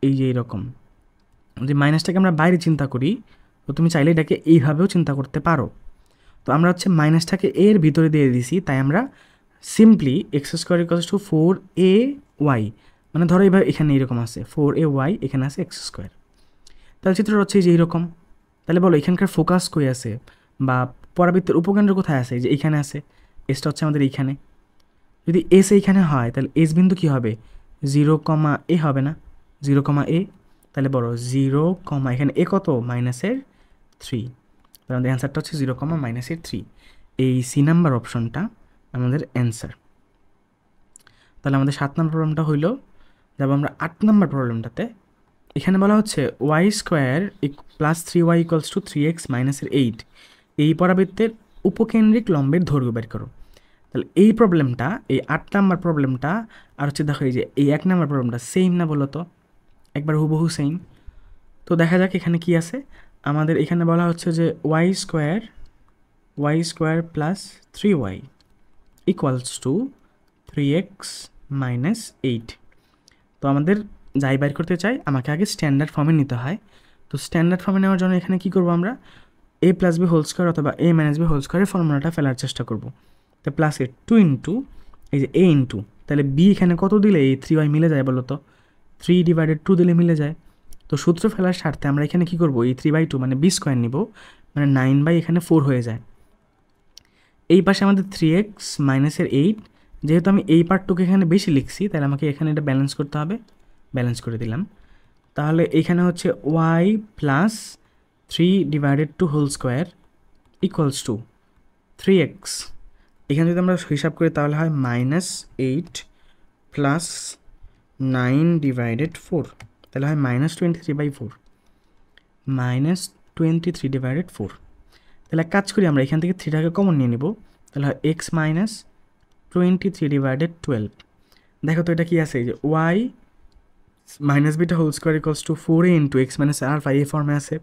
এই যে এইরকম। যে মাইনাসটাকে আমরা বাইরে চিন্তা করি, তো তুমি চাইলে এটাকে এইভাবেও চিন্তা করতে পারো। তো আমরা হচ্ছে মাইনাসটাকে এর ভিতরে দিয়ে দিছি, তাই আমরা simply x square equals two 4ay, মানে ধরো এইভাবে এখানে এইরকম আছে 4ay, এখানে আছে এক্স স্কোয়ার। তাহলে চিত্রটা হচ্ছে যে এইরকম। তাহলে বলো এখানকার ফোকাস কই আছে, বা পরাবৃত্তের উপকেন্দ্র কোথায় আছে? যে এইখানে আছে, এসটা হচ্ছে আমাদের এইখানে। যদি এস এইখানে হয় তাহলে এস বিন্দু কী হবে? 0, হবে না? 0, তাহলে বড় 0, এখানে এ কত? -3। তাহলে আমাদের অ্যান্সারটা হচ্ছে 0, এই সি নাম্বার অপশনটা আমাদের অ্যান্সার। তাহলে আমাদের 7 নম্বর প্রবলেমটা হইল। যাব আমরা 8 নম্বর প্রবলেমটাতে। এখানে বলা হচ্ছে Y square plus 3y equals to 3x -8 এই পরাবৃত্তের উপকেন্দ্রিক লম্বের দৈর্ঘ্য বের করো। তাহলে এই প্রবলেমটা, এই 8 নম্বর প্রবলেমটা আর হচ্ছে দেখো এই যে এই 1 নম্বর প্রবলেমটা সেম না বলো তো? একবার হুবহু সেম। তো দেখা যাক এখানে কি আছে। আমাদের এখানে বলা হচ্ছে যে Y square plus 3y equals to 3x minus 8। তো আমাদের যাই বাইর করতে চাই আমাকে আগে স্ট্যান্ডার্ড ফর্মে নিতে হয়। তো স্ট্যান্ডার্ড ফর্মে নেওয়ার জন্য এখানে কী করবো আমরা, a plus B whole square অথবা a মাইনাস বি হোল স্কোয়ারের ফর্মুলাটা ফেলার চেষ্টা করব। তো প্লাসের 2 ইন্টু এই যে a ইন্টু, তাহলে b এখানে কত দিলে এই 3y মিলে যায় বলো তো, 3/2 দিলে মিলে যায়। তো সূত্র ফেলার স্বার্থে আমরা এখানে কী করবো, এই 3/2 মানে b স্কোয়ার নিব, মানে 9 এখানে 4 হয়ে যায়। এই পাশে আমাদের 3x মাইনাসের 8, যেহেতু আমি এই পার্টটুকু এখানে বেশি লিখছি তাহলে আমাকে এখানে এটা ব্যালেন্স করতে হবে, ব্যালেন্স করে দিলাম। তাহলে এখানে হচ্ছে y plus 3/2 whole square equals to 3x। এখানে যদি আমরা হিসাব করি তাহলে হয় -8 প্লাস 9/4, তাহলে হয় -23/4, -23/4। তাহলে কাজ করি আমরা এখান থেকে 3টাকে কমন নিয়ে নিব, তাহলে হয় x মাইনাস 23/12। দেখো তো এটা কি আছে, এই যে y minus beta whole square equals to 4a into x minus alpha এই ফর্মে আছে।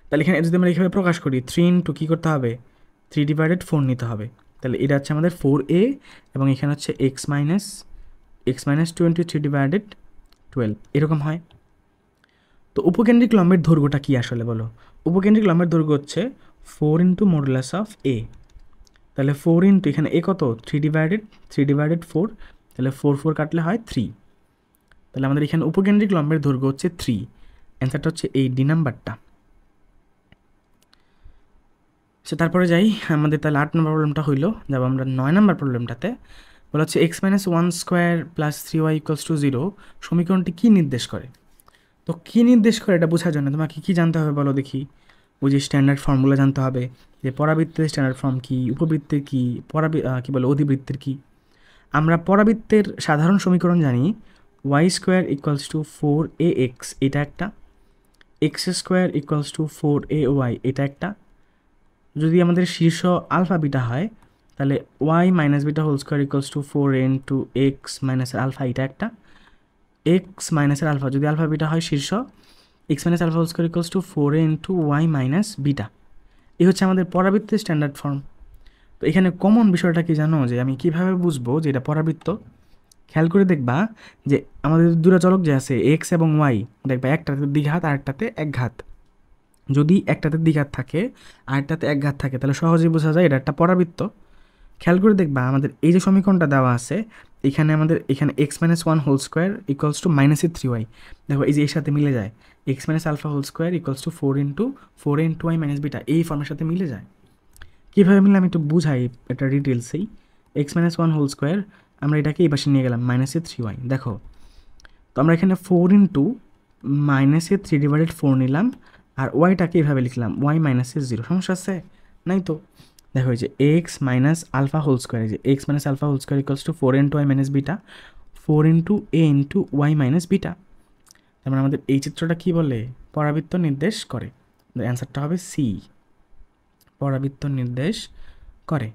তাহলে এখানে যদি আমরা এইভাবে প্রকাশ করি 3 ইন্টু কী করতে হবে, 3/4 নিতে হবে। তাহলে এটা হচ্ছে আমাদের 4a এবং এখানে হচ্ছে x মাইনাস 23/12 এরকম হয়। তো উপকেন্দ্রিক লম্বের দৈর্ঘ্যটা কি আসলে বলো, উপকেন্দ্রিক লম্বের দৈর্ঘ্য হচ্ছে 4 ইন্টু মডুলাস অফ a। তাহলে 4 ইন্টু এখানে a কত, 3/4, তাহলে 4 কাটলে হয় 3। তাহলে আমাদের এখানে উপকেন্দ্রিক লম্বের দৈর্ঘ্য হচ্ছে 3, অ্যান্সারটা হচ্ছে এই ডি নাম্বারটা। সে তারপরে যাই আমাদের, তাহলে 8 নম্বর প্রবলেমটা হইলো, যাব আমরা 9 নম্বর প্রবলেমটাতে। বলা হচ্ছে x minus 1 square plus 3y equals to 0 সমীকরণটি কী নির্দেশ করে। তো কী নির্দেশ করে এটা বোঝার জন্য তোমাকে কী জানতে হবে বলো দেখি, ওই যে স্ট্যান্ডার্ড ফর্মগুলো জানতে হবে, যে পরাবৃত্তের স্ট্যান্ডার্ড ফর্ম কী, উপবৃত্তের কী, কী বলে অধিবৃত্তের কী। আমরা পরাবৃত্তের সাধারণ সমীকরণ জানি y square equals to 4ax, এটা একটা, x square equals two 4ay, এটা একটা। যদি আমাদের শীর্ষ আলফা বিটা হয় তাহলে y minus beta whole square equals to 4a into x মাইনাসের আলফা, এটা একটা। এক্স মাইনাসের আলফা যদি আলফা বিটা হয় শীর্ষ, X minus alpha whole square equals to 4a into y minus beta. এই হচ্ছে আমাদের পরাবৃত্তের স্ট্যান্ডার্ড ফর্ম। তো এখানে কমন বিষয়টা কি জানো, যে আমি কীভাবে বুঝবো যে এটা পরাবৃত্ত, খেয়াল করে দেখবা যে আমাদের দুটো চলক যে আছে এক্স এবং ওয়াই, দেখবা একটাতে দ্বিঘাত আর একটাতে একঘাত। যদি একটাতে দ্বিঘাত থাকে আর একটাতে একঘাত থাকে তাহলে সহজেই বোঝা যায় এটা একটা পরাবৃত্ত। খেয়াল করে দেখবা আমাদের এই যে সমীকরণটা দেওয়া আছে এখানে আমাদের এখানে X minus 1 whole square equals to -3y, দেখো এই যে এর সাথে মিলে যায়, X minus alpha whole square equals to 4 into y minus beta, এই ফর্মের সাথে মিলে যায়। কীভাবে মিলে আমি একটু বুঝাই এটা ডিটেলসেই। এক্স মাইনাস 1 হোল স্কোয়ার আমরা এটাকে এই পাশে নিয়ে গেলাম -3y, দেখো তো আমরা এখানে 4 ইন্টু -3/4 নিলাম আর ওয়াইটাকে এভাবে লিখলাম y মাইনাসের 0, সমস্যা আছে নাই তো। দেখো এই যে X minus alpha whole square, এই যে X minus alpha whole square equals to 4 into y minus beta, 4 into a into y minus beta. তার মানে আমাদের এই চিত্রটা কী বলে, পরাবৃত্ত নির্দেশ করে। অ্যান্সারটা হবে সি, পরাবৃত্ত নির্দেশ করে।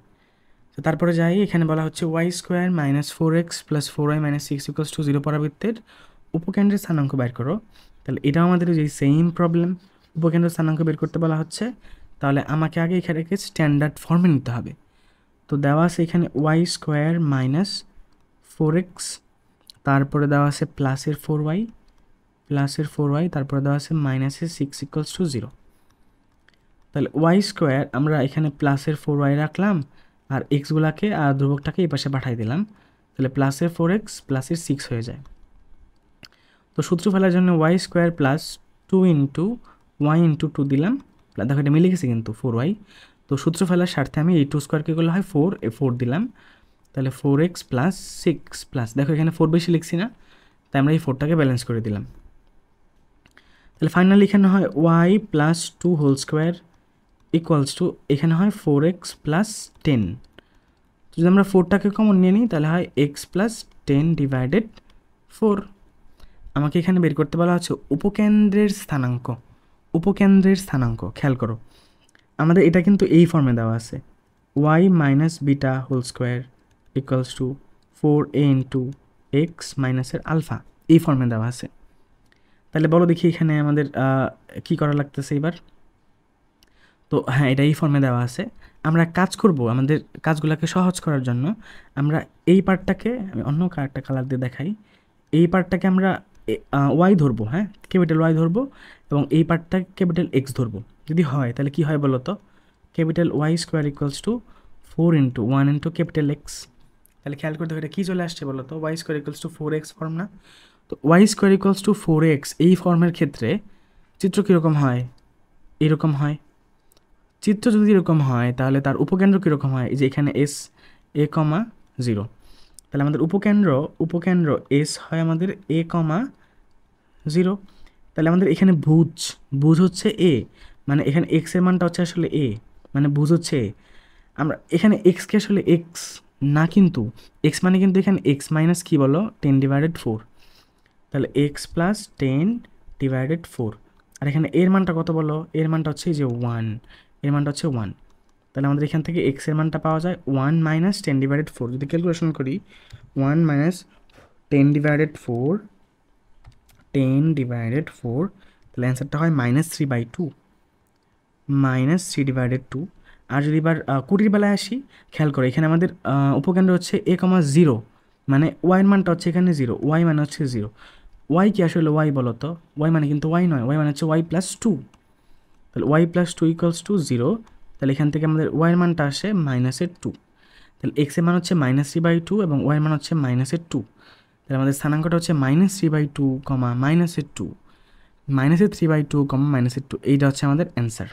তো তারপরে যাই, এখানে বলা হচ্ছে y square minus 4x plus 4y minus 6 equals to 0 পরাবৃত্তের উপকেন্দ্রের স্থানাঙ্ক বের করো। তাহলে এটাও আমাদের যে সেম প্রবলেম, উপকেন্দ্রের স্থানাঙ্ক বের করতে বলা হচ্ছে। তাহলে আমাকে আগে এখানে স্ট্যান্ডার্ড ফর্মে নিতে হবে। তো দেওয়া আছে এখানে y স্কোয়ার মাইনাস 4x, তারপরে দেওয়া আছে প্লাসের 4y, তারপরে দেওয়া আছে মাইনাসের 6 ইকুয়ালস টু 0। তাহলে y স্কোয়ার আমরা এখানে প্লাসের 4y রাখলাম আর এক্সগুলাকে আর ধ্রুবকটাকে এই পাশে পাঠাই দিলাম, তাহলে প্লাসের 4x প্লাসের 6 হয়ে যায়। তো সূত্র ফেলার জন্য y square plus 2 into y into 2 দিলাম, দেখো এটা মিলে গেছে কিন্তু 4y। তো সূত্র ফেলার স্বার্থে আমি এই 2 স্কোয়ারকে করলে হয় 4 দিলাম, তাহলে 4x প্লাস 6 প্লাস, দেখো এখানে 4 বেশি লিখছি না, তাই আমরা এই 4টাকে ব্যালেন্স করে দিলাম। তাহলে ফাইনালি এখানে হয় y plus 2 whole square equals to এখানে হয় 4x প্লাস 10। যদি আমরা 4টাকে কমন নিয়ে নিই তাহলে হয় x প্লাস 10/4। আমাকে এখানে বের করতে বলা হচ্ছে উপকেন্দ্রের স্থানাঙ্ক। খেয়াল করো আমাদের এটা কিন্তু এই ফর্মে দেওয়া আছে, y minus beta whole square equals to 4a into x মাইনাসের আলফা, এই ফর্মে দেওয়া আছে। তাহলে বলো দেখি এখানে আমাদের কী করা লাগতেছে এবার। তো হ্যাঁ এটা এই ফর্মে দেওয়া আছে, আমরা কাজ করব আমাদের কাজগুলোকে সহজ করার জন্য আমরা এই পার্টটাকে আমি অন্য একটা কালার দিয়ে দেখাই এই পার্টটাকে আমরা ওয়াই ধরবো হ্যাঁ ক্যাপিটাল ওয়াই ধরবো এবং এই পার্টটা ক্যাপিটাল এক্স ধরবো যদি হয় তাহলে কি হয় বলো তো capital Y square equals to 4 into 1 into capital X তাহলে খেয়াল করতে এটা কী চলে আসছে বলো তো Y square equals to 4x form না তো Y square equals to 4x এই ফর্মের ক্ষেত্রে চিত্র কীরকম হয় এরকম হয় চিত্র যদি এরকম হয় তাহলে তার উপকেন্দ্র কীরকম হয় এই যে এখানে এস এ কমা 0 তাহলে আমাদের উপকেন্দ্র এস হয় আমাদের এ কমা 0 তাহলে আমাদের এখানে ভুজ হচ্ছে এ মানে এখানে এক্সের মানটা হচ্ছে আসলে এ মানে ভুজ হচ্ছে এ আমরা এখানে এক্সকে আসলে এক্স না কিন্তু এক্স মানে কিন্তু এখানে এক্স মাইনাস কী বলো 10/4 তাহলে এক্স প্লাস 10/4 আর এখানে এর মানটা কত বলো এর মানটা হচ্ছে যে 1 এর মানটা হচ্ছে 1 তাহলে আমাদের এখান থেকে এক্স এর মানটা পাওয়া যায় 1 মাইনাস 10/4 যদি ক্যালকুলেশন করি 1 মাইনাস 10/4 তাহলে অ্যান্সারটা হয় -3/2 -3/2 আর যদি এবার কুড়ির বেলায় আসি খেয়াল করো এখানে আমাদের উপকেন্দ্র হচ্ছে এ কমা 0 মানে ওয়াইয়ের মানটা হচ্ছে এখানে 0 ওয়াই মানে হচ্ছে 0 ওয়াই কি আসলে ওয়াই বলো তো ওয়াই মানে কিন্তু ওয়াই নয় ওয়াই মানে হচ্ছে ওয়াই প্লাস 2 তাহলে ওয়াই প্লাস 2 ইকুয়ালস টু 0 তাহলে এখান থেকে আমাদের ওয়াইয়ের মানটা আসে -2 তাহলে এক্সের মান হচ্ছে -3/2 এবং ওয়াইয়ের মান হচ্ছে -2 তাহলে আমাদের স্থানাঙ্কটা হচ্ছে -3/2, -2 -3/2, -2 এইটা হচ্ছে আমাদের অ্যান্সার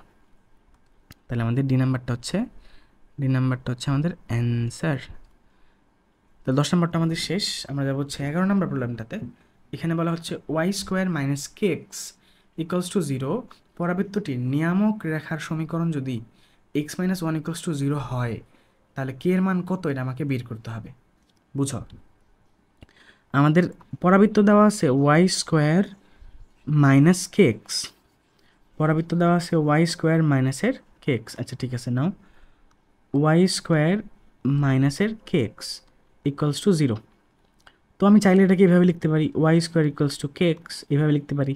তাহলে আমাদের ডি নাম্বারটা হচ্ছে আমাদের অ্যান্সার তো 10 নম্বরটা আমাদের শেষ আমরা যাবো হচ্ছে 11 নম্বর প্রবলেমটাতে এখানে বলা হচ্ছে Y square minus K X equals to 0 পরাবৃত্তটির নিয়ামক রেখার সমীকরণ যদি এক্স মাইনাস 1 ইকুয়ালস টু 0 হয় তাহলে কে এর মান কত এটা আমাকে বের করতে হবে বুঝো আমাদের পরাবৃত্ত দেওয়া আছে Y square minus K x পরাবৃত্ত দেওয়া আছে ওয়াই স্কোয়ার মাইনাসের কে এক্স আচ্ছা ঠিক আছে নাও ওয়াই স্কোয়ার মাইনাসের কে এক্স ইকুয়ালস টু 0 তো আমি চাইলে এটাকে এভাবে লিখতে পারি Y square equals to K X এভাবে লিখতে পারি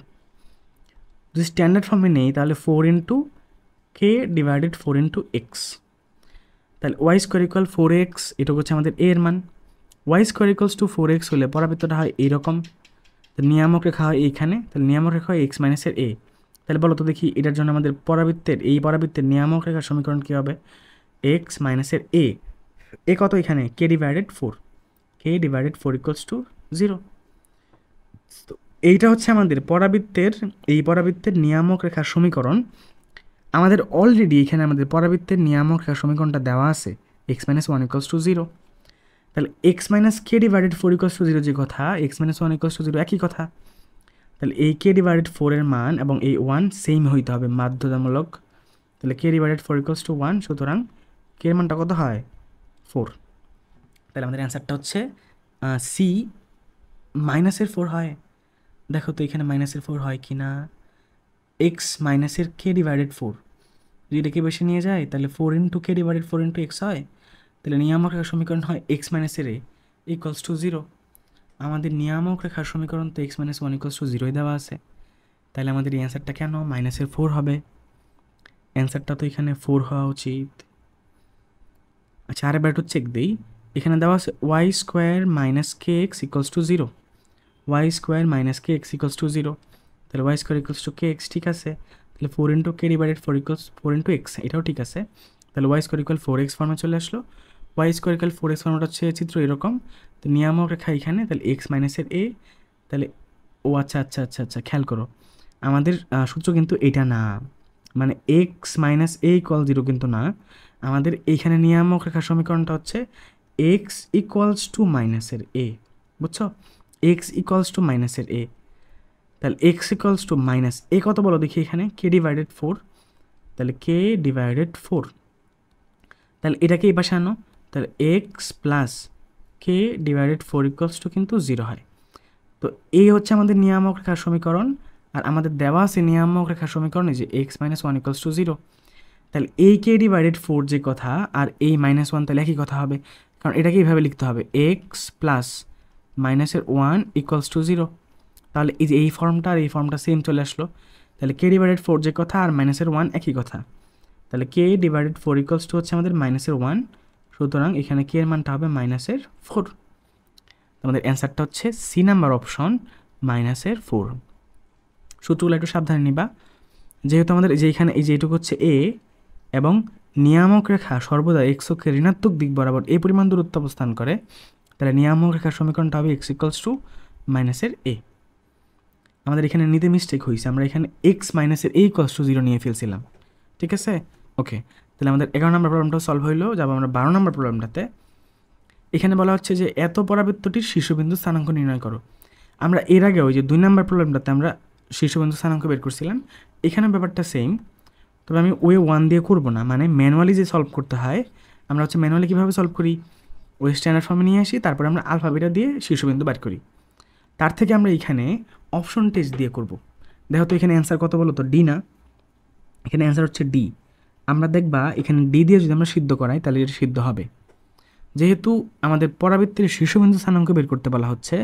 যদি স্ট্যান্ডার্ড ফর্মে নেই তাহলে 4 into K divided 4 into x তাহলে ওয়াই স্কোয়ার ইকুয়াল 4x এটা হচ্ছে আমাদের এ এর মান Y square equals to 4x হলে পরাবৃত্তটা হয় এইরকম নিয়ামক রেখা হয় এইখানে তাহলে নিয়ামক রেখা হয় এক্স মাইনাসের এ তাহলে বলো তো দেখি এটার জন্য আমাদের পরাবৃত্তের নিয়ামক রেখার সমীকরণ কী হবে এক্স মাইনাসের এ কত এখানে কে ডিভাইডেড 4 ইকুয়ালস টু 0 তো এইটা হচ্ছে আমাদের পরাবৃত্তের নিয়ামক রেখার সমীকরণ আমাদের অলরেডি এখানে আমাদের পরাবৃত্তের নিয়ামক রেখার সমীকরণটা দেওয়া আছে এক্স মাইনাস 1 ইকুয়ালস টু 0 তাহলে x minus K divided 4 equals to 0 যে কথা এক্স মাইনাস 1 ইকুয়ালস টু 0 একই কথা তাহলে এই কে ডিভাইডেড 4 এর মান এবং এই 1 সেম হইতে হবে বাধ্যতামূলক তাহলে কে ডিভাইডেড 4 ইকুয়ালস টু 1 সুতরাং কে এর মানটা কত হয় 4 তাহলে আমাদের অ্যান্সারটা হচ্ছে সি মাইনাসের 4 হয় দেখো তো এখানে মাইনাসের 4 হয় কি না এক্স মাইনাসের কে ডিভাইডেড 4 যদি এটাকে বেশি নিয়ে যায় তাহলে 4 into K divided 4 into x হয় তাহলে নিয়ামক রেখার সমীকরণ হয় এক্স মাইনাসের এ ইকুয়ালস টু 0 আমাদের নিয়ামক রেখার সমীকরণ তো এক্স মাইনাস 1 ইকুয়ালস টু 0 দেওয়া আছে তাহলে আমাদের এই অ্যান্সারটা কেন মাইনাসের 4 হবে অ্যান্সারটা তো এখানে 4 হওয়া উচিত আচ্ছা আরেকবার একটু চেক দিই এখানে দেওয়া আছে Y square minus K X equals to 0 Y square minus K X equals to 0 তাহলে Y square equals to K X ঠিক আছে তাহলে 4 into K divided 4 equals 4 into X এটাও ঠিক আছে তাহলে ওয়াই স্কোয়ার ইকুয়াল 4x ফর্মে চলে আসলো ওয়াই স্কোয়ার ইকুয়াল 4x ফর্মটা হচ্ছে চিত্র এরকম তো নিয়ামক রেখা এখানে তাহলে এক্স মাইনাসের এ তাহলে ও আচ্ছা খেয়াল করো আমাদের সূত্র কিন্তু এটা না মানে এক্স মাইনাস এ ইকুয়াল 0 কিন্তু না আমাদের এইখানে নিয়ামক রেখার সমীকরণটা হচ্ছে এক্স ইকুয়ালস টু মাইনাসের এ বুঝছো এক্স ইকুয়ালস টু মাইনাসের এ তাহলে এক্স ইকুয়ালস টু মাইনাস এ কত বলো দেখি এখানে কে ডিভাইডেড 4 তাহলে কে ডিভাইডেড 4 তাহলে এটাকে এই পাশে আনো তাহলে x plus K divided 4 equals to কিন্তু 0 হয় তো এই হচ্ছে আমাদের নিয়ামক রেখার সমীকরণ আর আমাদের দেওয়া আছে নিয়ামক রেখার সমীকরণে যে এক্স মাইনাস 1 ইকুয়ালস টু 0 তাহলে এই কে ডিভাইডেড 4 যে কথা আর এই -1 তাহলে একই কথা হবে কারণ এটাকে এইভাবে লিখতে হবে এক্স প্লাস মাইনাসের 1 ইকুয়ালস টু 0 তাহলে এই যে এই ফর্মটা আর এই ফর্মটা সেম চলে আসলো তাহলে কে ডিভাইডেড 4 যে কথা আর -1 একই কথা তাহলে কে ডিভাইডেড 4 ইকুয়ালস টু হচ্ছে আমাদের মাইনাসের 1, সুতরাং এখানে কে এর মানটা হবে মাইনাসের 4। আমাদের অ্যান্সারটা হচ্ছে সি নাম্বার অপশন মাইনাসের 4। সূত্রগুলো একটু সাবধানে নিবা, যেহেতু আমাদের যে এখানে এই যে এটুকু হচ্ছে এ এবং নিয়ামক রেখা সর্বদা এক্স অক্ষের ঋণাত্মক দিক বরাবর এই পরিমাণ দূরত্ব অবস্থান করে, তাহলে নিয়ামক রেখার সমীকরণটা হবে এক্স ইকুয়ালস টু মাইনাসের এ। আমাদের এখানে নিতে মিস্টেক হয়েছে, আমরা এখানে এক্স মাইনাসের এ ইকুয়ালস টু 0 নিয়ে ফেলছিলাম, ঠিক আছে? ওকে, তাহলে আমাদের 11 নম্বর প্রবলেমটাও সলভ হইলো। যাবো আমরা 12 নম্বর প্রবলেমটাতে। এখানে বলা হচ্ছে যে এত পরাবৃত্তটির শীর্ষবিন্দু স্থানাঙ্ক নির্ণয় করো। আমরা এর আগে ওই যে 2 নম্বর প্রবলেমটাতে আমরা শীর্ষবিন্দু স্থানাঙ্ক বের করছিলাম, এখানে ব্যাপারটা সেম, তবে আমি ওয়ে 1 দিয়ে করবো না, মানে ম্যানুয়ালি যে সলভ করতে হয়, আমরা হচ্ছে ম্যানুয়ালি কীভাবে সলভ করি, ওই স্ট্যান্ডার্ড ফর্মে নিয়ে আসি, তারপরে আমরা আলফা বিটা দিয়ে শীর্ষবিন্দু বের করি। তার থেকে আমরা এখানে অপশন টেস্ট দিয়ে করব। দেখো তো এখানে অ্যান্সার কত বলো তো, ডি না? এখানে অ্যান্সার হচ্ছে ডি। আমরা দেখবা এখানে ডি দিয়ে যদি আমরা সিদ্ধ করাই তাহলে এটা সিদ্ধ হবে। যেহেতু আমাদের পরাবৃত্তের শীর্ষবিন্দু স্থানাঙ্ক বের করতে বলা হচ্ছে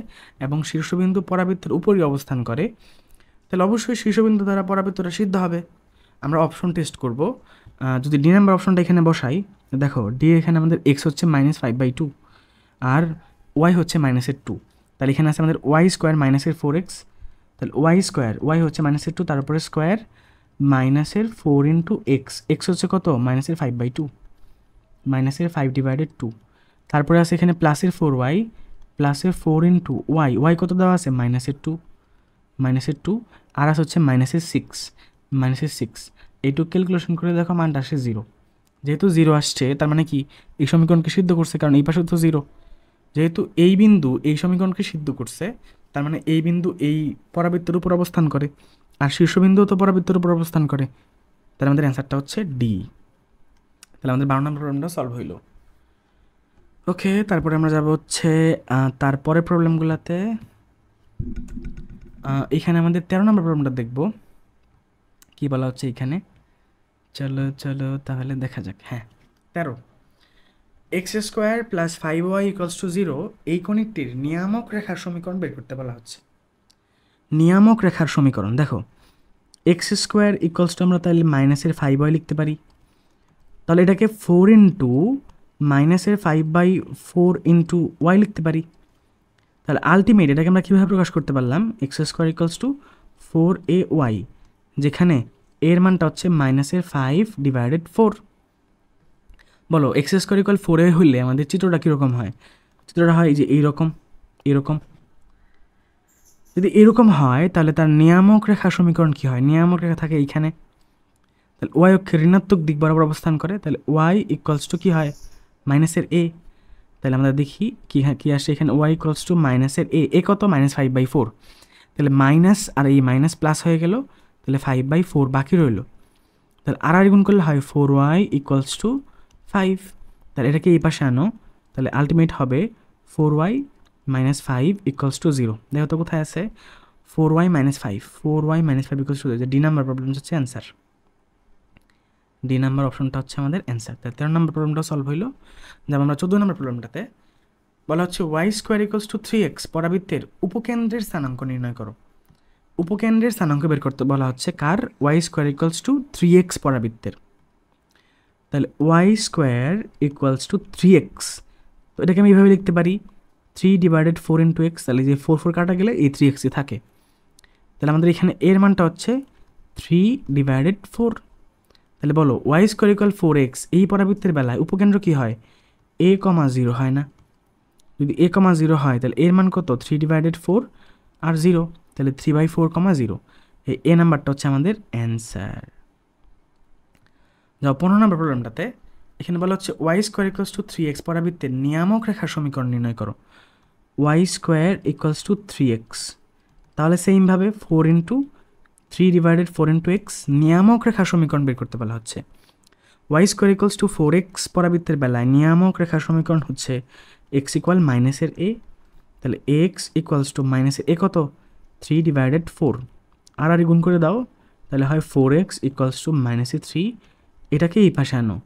এবং শীর্ষবিন্দু পরাবৃত্তের উপরই অবস্থান করে, তাহলে অবশ্যই শীর্ষবিন্দু দ্বারা পরাবৃত্তটা সিদ্ধ হবে। আমরা অপশন টেস্ট করব। যদি ডি নাম্বার অপশনটা এখানে বসাই, দেখো ডি এখানে আমাদের এক্স হচ্ছে -5/2 আর ওয়াই হচ্ছে -2, তাহলে এখানে আছে আমাদের ওয়াই স্কোয়ার মাইনাসের 4x, তাহলে ওয়াই হচ্ছে -2, তারপরে স্কোয়ার -4 ইন্টু এক্স হচ্ছে কত -5/2, -5/2, তারপরে আছে এখানে +4y, +4 ইন্টু ওয়াই কত দেওয়া আছে -2, আর আছে হচ্ছে -6, এইটুকু ক্যালকুলেশন করে দেখো মানটা আসে 0। যেহেতু 0 আসছে তার মানে কি এই সমীকরণকে সিদ্ধ করছে, কারণ এই পাশে তো 0। যেহেতু এই বিন্দু এই সমীকরণকে সিদ্ধ করছে, তার মানে এই বিন্দু এই পরাবৃত্তের উপর অবস্থান করে, আর শীর্ষবিন্দুও তো পরাবৃত্তের উপর অবস্থান করে, তাহলে আমাদের অ্যান্সারটা হচ্ছে ডি। তাহলে আমাদের 12 নম্বর প্রবলেমটা সলভ হইল। ওকে, তারপরে আমরা যাব হচ্ছে তারপরে প্রবলেমগুলোতে। এখানে আমাদের 13 নম্বর প্রবলেমটা দেখব, কি বলা হচ্ছে এখানে। চলো তাহলে দেখা যাক। হ্যাঁ, 13, x² + 5y = 0 এই কণিকটির নিয়ামক রেখার সমীকরণ বের করতে বলা হচ্ছে। নিয়ামক রেখার সমীকরণ দেখো, x² = আমরা তাহলে -5y লিখতে পারি, তাহলে এটাকে 4 ইন্টু -5/4 ইন্টু ওয়াই লিখতে পারি। তাহলে আলটিমেট এটাকে আমরা কীভাবে প্রকাশ করতে পারলাম, x² = 4ay, যেখানে এর মানটা হচ্ছে -5/4। বলো x² = 4a হইলে আমাদের চিত্রটা কীরকম হয়? চিত্রটা হয় যে এইরকম। যদি এরকম হয় তাহলে তার নিয়ামক রেখা সমীকরণ কী হয়? নিয়ামক রেখা থাকে এইখানে, তাহলে ওয়াই অক্ষের ঋণাত্মক দিক বরাবর অবস্থান করে, তাহলে ওয়াই ইকুয়ালস টু কী হয় -a। তাহলে আমরা দেখি কী আসে এখানে, ওয়াই ইকুয়ালস টু -a কত -5/4, তাহলে মাইনাস আর এই মাইনাস প্লাস হয়ে গেল, তাহলে 5/4 বাকি রইল, তাহলে আর গুণ করলে হয় 4y = 5। তাহলে এটাকে এই পাশে আনো, তাহলে আলটিমেট হবে 4y - 5 = 0। দেখো তো কোথায় আছে 4y - 5, 4y - 5 = 0, যে ডি নাম্বার প্রবলেম হচ্ছে অ্যান্সার। ডি নাম্বার অপশনটা হচ্ছে আমাদের অ্যান্সার। তাহলে 13 নম্বর প্রবলেমটা সলভ হইলো। যেমন আমরা 14 নম্বর প্রবলেমটাতে বলা হচ্ছে y² = 3x পরাবৃত্তের উপকেন্দ্রের স্থানাঙ্ক নির্ণয় করো। উপকেন্দ্রের স্থানাঙ্ক বের করতে বলা হচ্ছে কার, y² = 3x পরাবৃত্তের। তাহলে y² = 3x, তো এটাকে আমি এইভাবে লিখতে পারি 3/4 × x, তাহলে যে 4 কাটা গেলে এই 3x থাকে। তাহলে আমাদের এখানে এর মানটা হচ্ছে 3/4। তাহলে বলো y² = 4x এই পরাবৃত্তের বেলায় উপকেন্দ্র কি হয়, a, 0 হয় না? যদি a, 0 হয় তাহলে এর মান কত 3/4 আর 0, তাহলে 3/4, 0। এই এ নাম্বারটা হচ্ছে আমাদের অ্যান্সার। যাও 15 নম্বর প্রবলেমটাতে, এখানে বলা হচ্ছে y² = 3x পরাবৃত্তের নিয়ামক রেখার সমীকরণ নির্ণয় করো। y² = 3x, তাহলে সেইমভাবে 4 × 3/4 × x নিয়ামক রেখার সমীকরণ বের করতে বলা হচ্ছে। y² = 4x পরাবৃত্তের বেলায় নিয়ামক রেখার সমীকরণ হচ্ছে x = -a, তাহলে x = -a কত 3/4, আর গুণ করে দাও, তাহলে হয় 4x = -3, এটাকে এই পাশে আনো,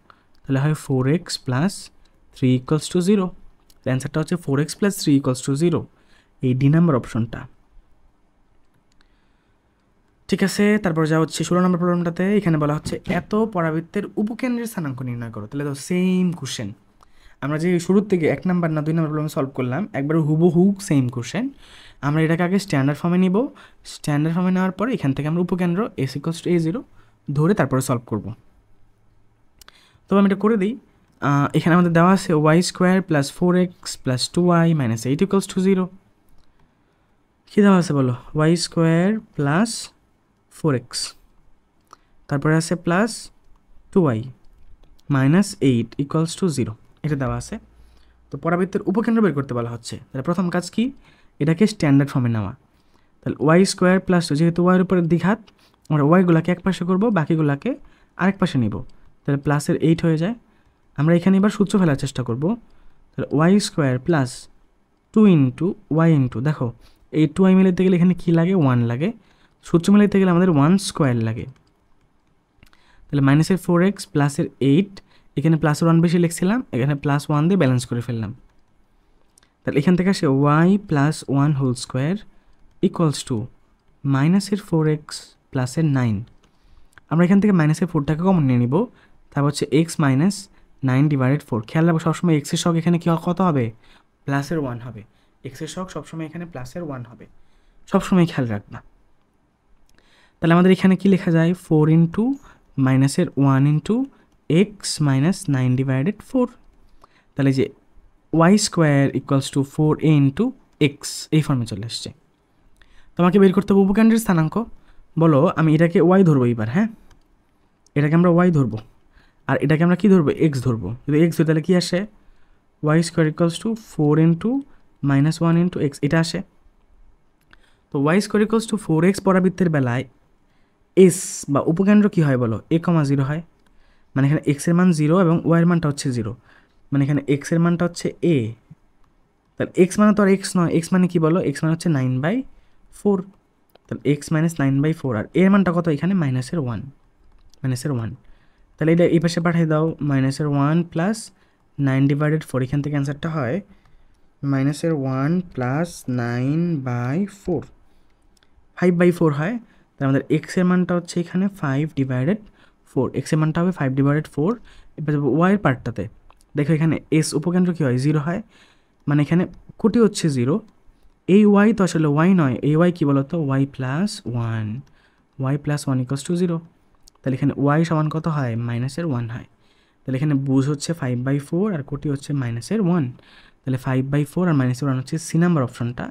তাহলে হয় 4x + 3 = 0। অ্যান্সারটা হচ্ছে 4x + 3 = 0, এই ডি নাম্বার অপশনটা। ঠিক আছে, তারপর যা হচ্ছে 16 নম্বর প্রবলেমটাতে এখানে বলা হচ্ছে এত পরাবৃত্তের উপকেন্দ্রের স্থানাঙ্ক নির্ণয় করো। তাহলে তো সেম কোশ্চেন, আমরা যে শুরুর থেকে 1 নাম্বার না 2 নাম্বার প্রবলেম সলভ করলাম, একবার হুবহু সেম কোশ্চেন। আমরা এটাকে আগে স্ট্যান্ডার্ড ফর্মে নিব, স্ট্যান্ডার্ড ফর্মে নেওয়ার পরে এখান থেকে আমরা উপকেন্দ্র s = a0 ধরে তারপরে সলভ করব। তো আমি এটা করে দিই। এখানে আমাদের দেওয়া আছে y² + 4x + 2y - 8 = 0। কী দেওয়া আছে বলো? y² + 4x, তারপরে আছে প্লাস 2y - 8 = 0, এটা দেওয়া আছে। তো পরাবৃত্তের উপকেন্দ্র বের করতে বলা হচ্ছে। তাহলে প্রথম কাজ কি? এটাকে স্ট্যান্ডার্ড ফর্মে নেওয়া। তাহলে y² + 2, যেহেতু y এর উপরে দ্বিঘাত, আমরা ওয়াইগুলোকে এক পাশে করবো, বাকিগুলোকে আরেক পাশে নিব। তাহলে প্লাসের 8 হয়ে যায়। আমরা এখানে এবার সূত্র ফেলার চেষ্টা করব। তাহলে y² + 2 * y দেখো এই 2y মিলাতে গেলে এখানে কী লাগে? 1 লাগে। সূত্র মিলাতে গেলে আমাদের 1² লাগে। তাহলে -4x + 8, এখানে +1 বেশি লিখছিলাম, এখানে +1 দিয়ে ব্যালেন্স করে ফেললাম। তাহলে এখান থেকে আসে y + 1² = -4x + 9। আমরা এখান থেকে -4টাকে কমন নিয়ে নিব, তারপর হচ্ছে x - 9/4। খেয়াল রাখবো সবসময় x এর শখ এখানে কি কত হবে? +1 হবে। x এর শখ সবসময় এখানে +1 হবে, সবসময় খেয়াল রাখবা। তাহলে আমাদের এখানে কি লেখা যায়? 4 * -1 * x - 9/4। তাহলে যে y² = 4a * x এই ফর্মে চলে আসছে। তোমাকে বের করতে হবে উপকেন্দ্রের স্থানাঙ্ক। বলো, আমি এটাকে y ধরবো এইবার, হ্যাঁ, এটাকে আমরা y ধরবো, আর এটাকে আমরা কি ধরবো? x ধরবো। যদি x ধরি তাহলে কি আসে? y² = 4 * -1 * x, এটা আসে। তো y² = 4x পরাবৃত্তের বেলায় s বা উপকেন্দ্র কি হয় বলো? a, 0 হয়। মানে এখানে x এর মান 0 এবং y এর মানটা হচ্ছে 0, মানে এখানে x এর মানটা হচ্ছে a। তাহলে x মানে তো আর x নয়, x মানে কি বলো? x মানে হচ্ছে 9/4। তাহলে x - 9/4, আর এর মানটা কত? এখানে -1, -1। তাহলে এটা এই পাশে পাঠিয়ে দাও, -1 + 9/4, এখান থেকে অ্যান্সারটা হয় -1 + 9/4, 5/4 হয়। তাহলে আমাদের x এর মানটা হচ্ছে এখানে 5/4, x এর মানটা হবে 5/4। এবার যাবো y এর পার্টটাতে, দেখো এখানে s উপকেন্দ্র কী হয়? 0 হয়, মানে এখানে কোটি হচ্ছে 0। এই y তো আসলে y নয়, এই y কী বলতো? y + 1, y + 1 = 0। তাহলে এখানে y সমান কত হয়? -1 হয়। তাহলে এখানে বুঝ হচ্ছে 5/4 আর কোটি হচ্ছে -1। তাহলে 5/4 আর -1 হচ্ছে সি নাম্বার অপশনটা।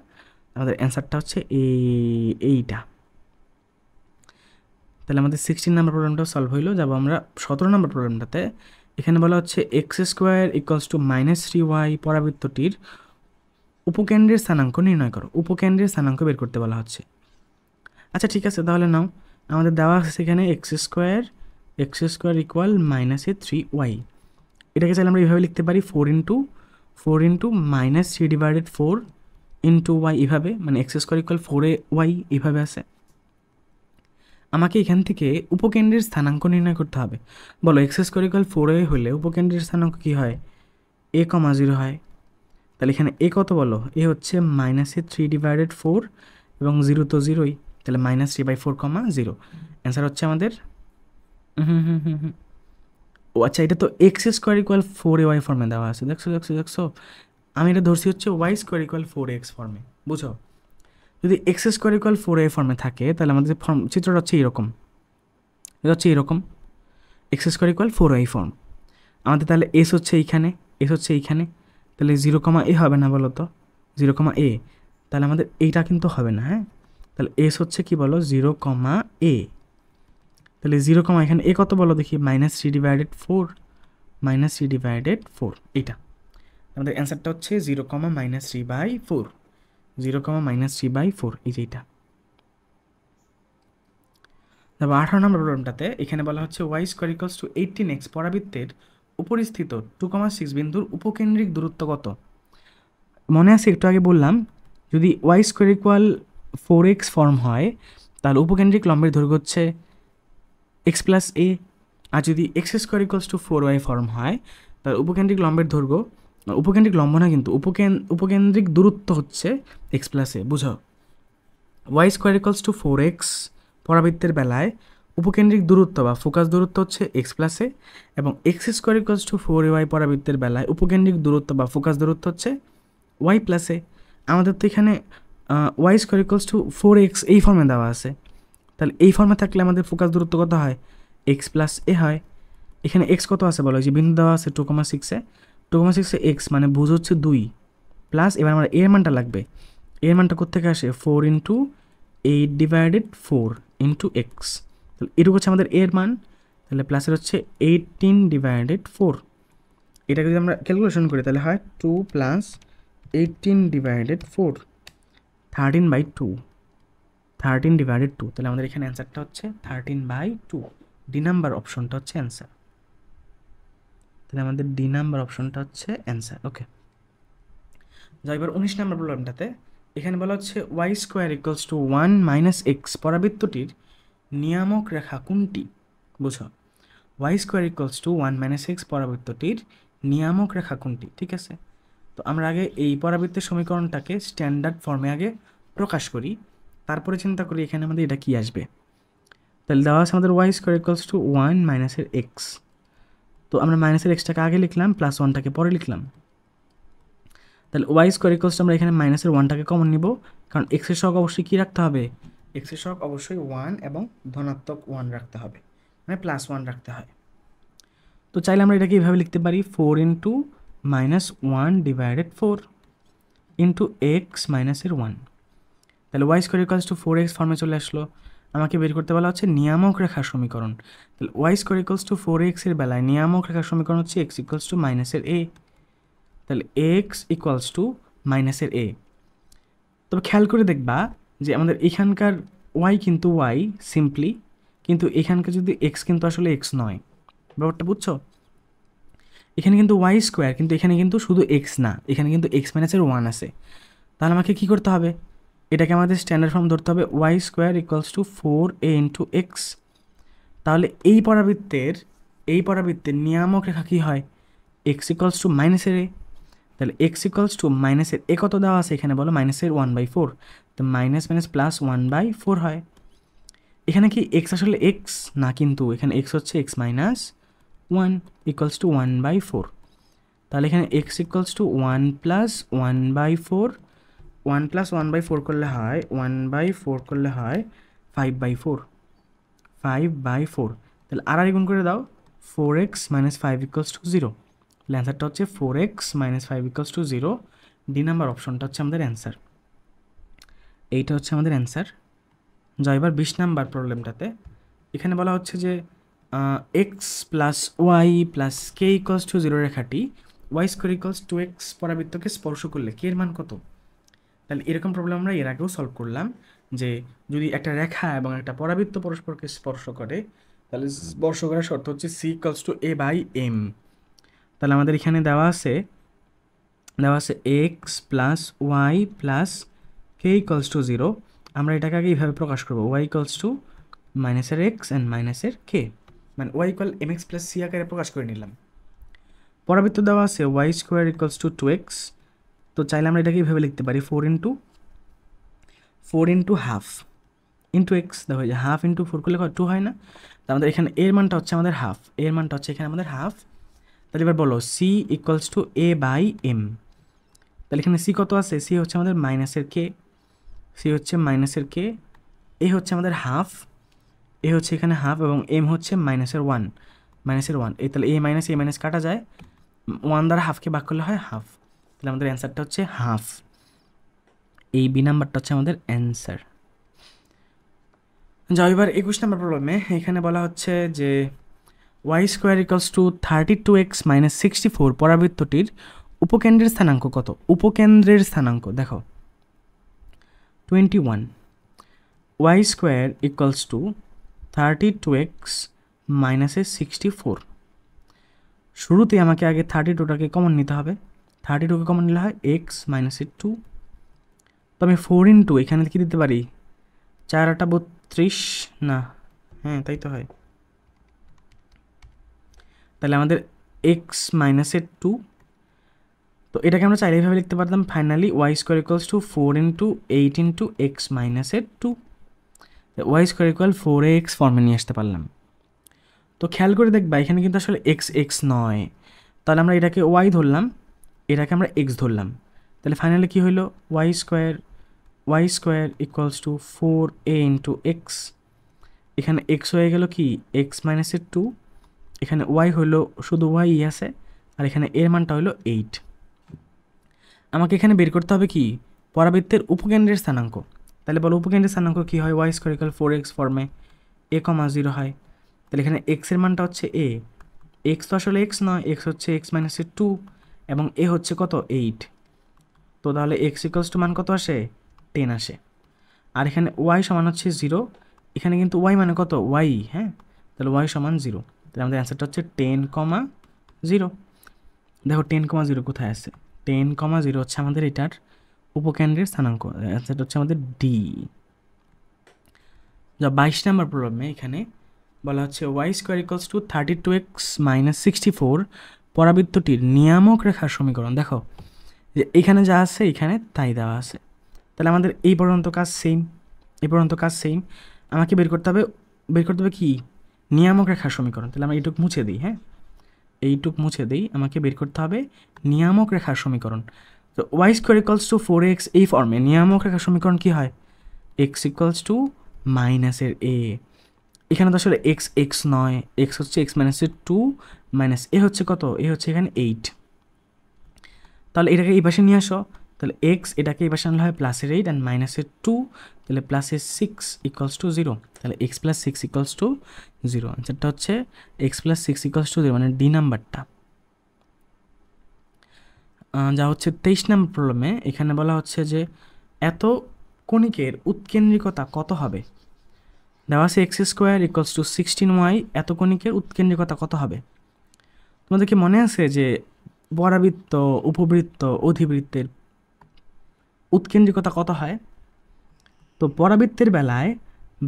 আমাদের অ্যান্সারটা হচ্ছে এইটা। তাহলে আমাদের 16 নাম্বার প্রবলেমটাও সলভ হইলো। যাবো আমরা 17 নাম্বার প্রবলেমটাতে। এখানে বলা হচ্ছে x² = -3y পরাবৃত্তটির উপকেন্দ্রের স্থানাঙ্ক নির্ণয় করো। উপকেন্দ্রের স্থানাঙ্ক বের করতে বলা হচ্ছে। আচ্ছা ঠিক আছে, তাহলে নাও, আমাদের দেওয়া আছে এখানে x² = -3y। এটাকে চাইলে আমরা এইভাবে লিখতে পারি 4 * -3/4 y, এভাবে, মানে x² = 4y এইভাবে আছে। আমাকে এখান থেকে উপকেন্দ্রের স্থানাঙ্ক নির্ণয় করতে হবে। বলো, x² = 4a হলে উপকেন্দ্রের স্থানাঙ্ক কী হয়? a, 0 হয়। তাহলে এখানে a কত বলো? a হচ্ছে -3/4 এবং 0 তো 0ই, তাহলে -3/4, 0। অ্যান্সার হচ্ছে আমাদের ও আচ্ছা, এটা তো x² = 4ay ফর্মে দেওয়া আছে। দেখছো, আমি এটা ধরছি হচ্ছে y² = 4x ফর্মে। বুঝো, যদি x² = 4a ফর্মে থাকে তাহলে আমাদের চিত্রটা হচ্ছে এরকম, এটা হচ্ছে এরকম, x² = 4y ফর্ম। আমাদের তাহলে s হচ্ছে এইখানে, s হচ্ছে এইখানে, তাহলে 0, a হবে না বলো তো? 0, a, তাহলে আমাদের এইটা কিন্তু হবে না, হ্যাঁ। তাহলে s হচ্ছে কি বলো? 0, a। তাহলে 0, এখানে a কত বলো দেখি? -3/4, -3/4, এইটা আমাদের অ্যান্সারটা হচ্ছে 0, -3/4, 0, -3/4, এই যে এইটা। তারপর 18 নম্বর প্রবলেমটাতে এখানে বলা হচ্ছে y² = 18x পরাবৃত্তের উপরিস্থিত 2,6 বিন্দুর উপকেন্দ্রিক দূরত্ব কত? মনে আছে একটু আগে বললাম, যদি y² = 4x ফর্ম হয় তাহলে উপকেন্দ্রিক লম্বের দৈর্ঘ্য হচ্ছে x + a, আর যদি x² = 4y ফর্ম হয় তাহলে উপকেন্দ্রিক লম্বের দৈর্ঘ্য, উপকেন্দ্রিক লম্ব না কিন্তু উপকেন্দ্রিক দূরত্ব হচ্ছে x + a। বুঝো, y² = 4x পরাবৃত্তের বেলায় উপকেন্দ্রিক দূরত্ব বা ফোকাস দূরত্ব হচ্ছে এক্স প্লাস এ, এবং x square equals two 4ay পরাবৃত্তের বেলায় উপকেন্দ্রিক দূরত্ব বা ফোকাস দূরত্ব হচ্ছে ওয়াই প্লাস এ। আমাদের তো এখানে Y square equals to 4x এই ফর্মে দেওয়া আছে, তাহলে এই ফর্মে থাকলে আমাদের ফোকাস দূরত্ব কত হয়? এক্স প্লাস এ হয়। এখানে এক্স কত আছে বলো, যে বিন্দু দেওয়া আছে 2,6 2,6 এক্স মানে বুঝ হচ্ছে 2 প্লাস, এবার আমার এর মানটা লাগবে। এর মানটা কোত্থেকে আসে? 4 ইন্টু 8 ডিভাইডেড 4 ইন্টু এক্স, তাহলে এটুকু হচ্ছে আমাদের এর মান। তাহলে প্লাসের হচ্ছে 18 ডিভাইডেড 4। এটাকে যদি আমরা ক্যালকুলেশন করি তাহলে হয় 2 প্লাস 18 ডিভাইডেড 4, 13/2, 13 ডিভাইডেড 2। তাহলে আমাদের এখানে অ্যান্সারটা হচ্ছে 13/2। ডি নাম্বার অপশনটা হচ্ছে অ্যান্সার। তাহলে আমাদের ডি নাম্বার অপশনটা হচ্ছে অ্যান্সার। ওকে, যাই এবার 19 নাম্বার প্রবলেমটাতে। এখানে বলা হচ্ছে Y square equals to 1 minus x পরাবৃত্তটির নিয়ামক রেখা কোনটি? বুঝো, y square equals to 1 minus x পরাবৃত্তটির নিয়ামক রেখা কোনটি? ঠিক আছে, তো আমরা আগে এই পরাবৃত্তের সমীকরণটাকে স্ট্যান্ডার্ড ফর্মে আগে প্রকাশ করি, তারপরে চিন্তা করি এখানে আমাদের এটা কি আসবে। তাহলে দেওয়া আছে আমাদের ওয়াই স্কোয়ার ইকুয়ালস টু 1 মাইনাসের এক্স, তো আমরা মাইনাসের এক্সটাকে আগে লিখলাম, প্লাস 1টাকে পরে লিখলাম। তাহলে ওয়াই স্কোয়ার ইকুয়ালস টু আমরা এখানে মাইনাসের 1টাকে কমন নিব, কারণ এক্সের সহগ অবশ্যই কী রাখতে হবে? এক্সের সহগ অবশ্যই 1 এবং ধনাত্মক 1 রাখতে হবে, মানে প্লাস 1 রাখতে হয়। তো চাইলে আমরা এটাকে এইভাবে লিখতে পারি 4 into minus 1 divided 4 into x মাইনাসের 1। তাহলে Y square equals to 4x ফর্মে চলে আসলো। আমাকে বের করতে বলা হচ্ছে নিয়ামক রেখার সমীকরণ। তাহলে Y square equals to 4x এর বেলায় নিয়ামক রেখার সমীকরণ হচ্ছে এক্স ইকুয়ালস টু মাইনাসের এ। তাহলে এক্স ইকুয়ালস টু মাইনাসের এ। তবে খেয়াল করে দেখবা যে আমাদের এখানকার ওয়াই কিন্তু ওয়াই সিম্পলি, কিন্তু এখানকার যদি এক্স কিন্তু আসলে এক্স নয়। ব্যাপারটা বুঝছো? এখানে কিন্তু ওয়াই স্কোয়ার, কিন্তু এখানে কিন্তু শুধু এক্স না, এখানে কিন্তু এক্স মাইনাসের 1 আছে। তাহলে আমাকে কী করতে হবে? এটাকে আমাদের স্ট্যান্ডার্ড ফর্ম ধরতে হবে, Y square equals to 4a into x. তাহলে এই পরাবৃত্তের নিয়ামক রেখা কী হয়? এক্স ইকুয়ালস টু মাইনাসের এ। তাহলে এক্স ইকুয়ালস টু মাইনাসের এ কত দেওয়া আছে এখানে বলো? মাইনাসের 1/4, তো মাইনাস মাইনাস প্লাস 1/4 হয়। এখানে কি এক্স আসলে এক্স না, কিন্তু এখানে এক্স হচ্ছে এক্স মাইনাস 1 ইকুয়ালস টু 1/4। তাহলে এখানে x equals to 1 plus 1/4, 1 plus 1/4 করলে হয় 1/4 করলে হয় 5/4, 5/4। তাহলে আর গুণ করে দাও, 4x মাইনাস 5 ইকুয়ালস টু 0। তাহলে অ্যান্সারটা হচ্ছে 4x minus 5 equals to 0। D number অপশনটা হচ্ছে আমাদের অ্যান্সার। এইটা হচ্ছে আমাদের অ্যান্সার। যা এবার 20 নাম্বার প্রবলেমটাতে। এখানে বলা হচ্ছে যে x plus Y plus K equals to 0 রেখাটি y square equals to x পরাবৃত্তকে স্পর্শ করলে কে এর মান কত? তাহলে এরকম প্রবলেম আমরা এর আগেও সলভ করলাম, যে যদি একটা রেখা এবং একটা পরাবৃত্ত পরস্পরকে স্পর্শ করে তাহলে স্পর্শ করার শর্ত হচ্ছে C equals to A by M. তাহলে আমাদের এখানে দেওয়া আছে X plus Y plus K equals to 0। আমরা এটাকে আগে এইভাবে প্রকাশ করবো, ওয়াই ইকুয়ালস টু মাইনাসের এক্স অ্যান্ড মাইনাসের কে, মানে Y equal M x plus C আকারে প্রকাশ করে নিলাম। পরাবৃত্ত দেওয়া আছে Y square equals to 2x, তো চাইলে আমরা এটাকে এইভাবে লিখতে পারি 4 ইন্টু হাফ ইন্টু এক্স। দেখো যে হাফ ইন্টু 4 করলে 2 হয় না? তো আমাদের এখানে এর মানটা হচ্ছে আমাদের হাফ, এর মানটা হচ্ছে এখানে আমাদের হাফ। তাহলে এবার বলো C equals to A by M. তাহলে এখানে সি কত আছে? সি হচ্ছে আমাদের মাইনাসের কে, সি হচ্ছে মাইনাসের কে, এ হচ্ছে আমাদের হাফ, এ হচ্ছে এখানে হাফ, এবং এম হচ্ছে মাইনাসের 1, এই তাহলে এ মাইনাস কাটা যায়, 1 দ্বারা হাফকে ভাগ করলে হয় হাফ। তাহলে আমাদের অ্যান্সারটা হচ্ছে হাফ। এই বি নাম্বারটা হচ্ছে আমাদের অ্যান্সার। যাও এবার 21 নাম্বার প্রবলেমে। এখানে বলা হচ্ছে যে Y square equals to 32x minus 64 পরাবৃত্তটির উপকেন্দ্রের স্থানাঙ্ক কত? উপকেন্দ্রের স্থানাঙ্ক দেখো 21, Y square equals to 32x মাইনাসের 64। শুরুতে আমাকে আগে 32টাকে কমন নিতে হবে, 32কে কমন নিলে হয় এক্স মাইনাসের 2। তো আমি 4 ইন্টু এখানে কি দিতে পারি? 4 8 32 না, হ্যাঁ তাই তো হয়। তাহলে আমাদের এক্স মাইনাসের 2, তো এটাকে আমরা চাইলে এইভাবে লিখতে পারতাম finally Y square equals to 4 into 8 into x মাইনাসের 2। ওয়াই স্কোয়ার ইকুয়াল 4ax ফর্মে নিয়ে আসতে পারলাম। তো খেয়াল করে দেখবা এখানে কিন্তু আসলে এক্স এক্স নয়, তাহলে আমরা এটাকে ওয়াই ধরলাম, এটাকে আমরা এক্স ধরলাম, তাহলে ফাইনালি কী হইলো y square equals to 4a into x. এখানে এক্স হয়ে গেল কি এক্স মাইনাসের 2, এখানে ওয়াই হইলো শুধু ওয়াই আছে, আর এখানে এর মানটা হইলো 8। আমাকে এখানে বের করতে হবে কি পরাবৃত্তের উপকেন্দ্রের স্থানাঙ্ক। তাহলে বলো উপকেন্দ্রের স্থানাঙ্ক কী হয়, ওয়াই স্কোয়ার ইকুয়াল 4x ফর্মে a, 0 হয়। তাহলে এখানে এক্সের মানটা হচ্ছে a, এক্স তো আসলে এক্স নয়, এক্স হচ্ছে এক্স মাইনাসের 2 এবং এ হচ্ছে কত 8। তো তাহলে এক্স ইকুয়ালস টু মান কত আসে 10 আসে। আর এখানে ওয়াই সমান হচ্ছে 0, এখানে কিন্তু ওয়াই মানে কত ওয়াই, হ্যাঁ, তাহলে ওয়াই সমান 0। তাহলে আমাদের অ্যান্সারটা হচ্ছে 10,0। দেখো 10,0 কোথায় আছে, 10,0 হচ্ছে আমাদের এটার উপকেন্দ্রের স্থানাঙ্ক, অ্যান্সারটা হচ্ছে আমাদের ডি। যা 22 নম্বর প্রবলেমে এখানে বলা হচ্ছে Y square equals to 32x minus 64 পরাবৃত্তটির নিয়ামক রেখার সমীকরণ। দেখো যে এখানে যা আছে এখানে তাই দেওয়া আছে, তাহলে আমাদের এই পর্যন্ত কাজ সেম, আমাকে বের করতে হবে কি নিয়ামক রেখার সমীকরণ। তাহলে আমরা এইটুক মুছে দিই, হ্যাঁ, আমাকে বের করতে হবে নিয়ামক রেখার সমীকরণ। তো Y square equals to 4x এই ফর্মে নিয়ামক রেখার সমীকরণ কী হয়, এক্স ইকুয়ালস টু মাইনাসের এ, এখানে তো আসলে এক্স এক্স নয়, এক্স হচ্ছে এক্স মাইনাসের 2 মাইনাস এ হচ্ছে কত, এ হচ্ছে এখানে 8। তাহলে এটাকে এই পাশে নিয়ে আসো, তাহলে এক্স এটাকে এই পাশে আনলে হয় প্লাসের 8 অ্যান্ড মাইনাসের 2, তাহলে প্লাসের 6 ইকুয়ালস টু 0, তাহলে এক্স প্লাস 6 ইকুয়ালস টু 0। আনসারটা হচ্ছে এক্স প্লাস 6 ইকুয়ালস টু 0, মানে ডি নাম্বারটা। যা হচ্ছে 23 নম্বর প্রবলেমে এখানে বলা হচ্ছে যে এত কণিকের উৎকেন্দ্রিকতা কত হবে। দেওয়া আছে X square equals to 16y, এত কণিকের উৎকেন্দ্রিকতা কত হবে। তোমাদের কি মনে আছে যে পরাবৃত্ত, উপবৃত্ত, অধিবৃত্তের উৎকেন্দ্রিকতা কত হয়? তো পরাবৃত্তের বেলায়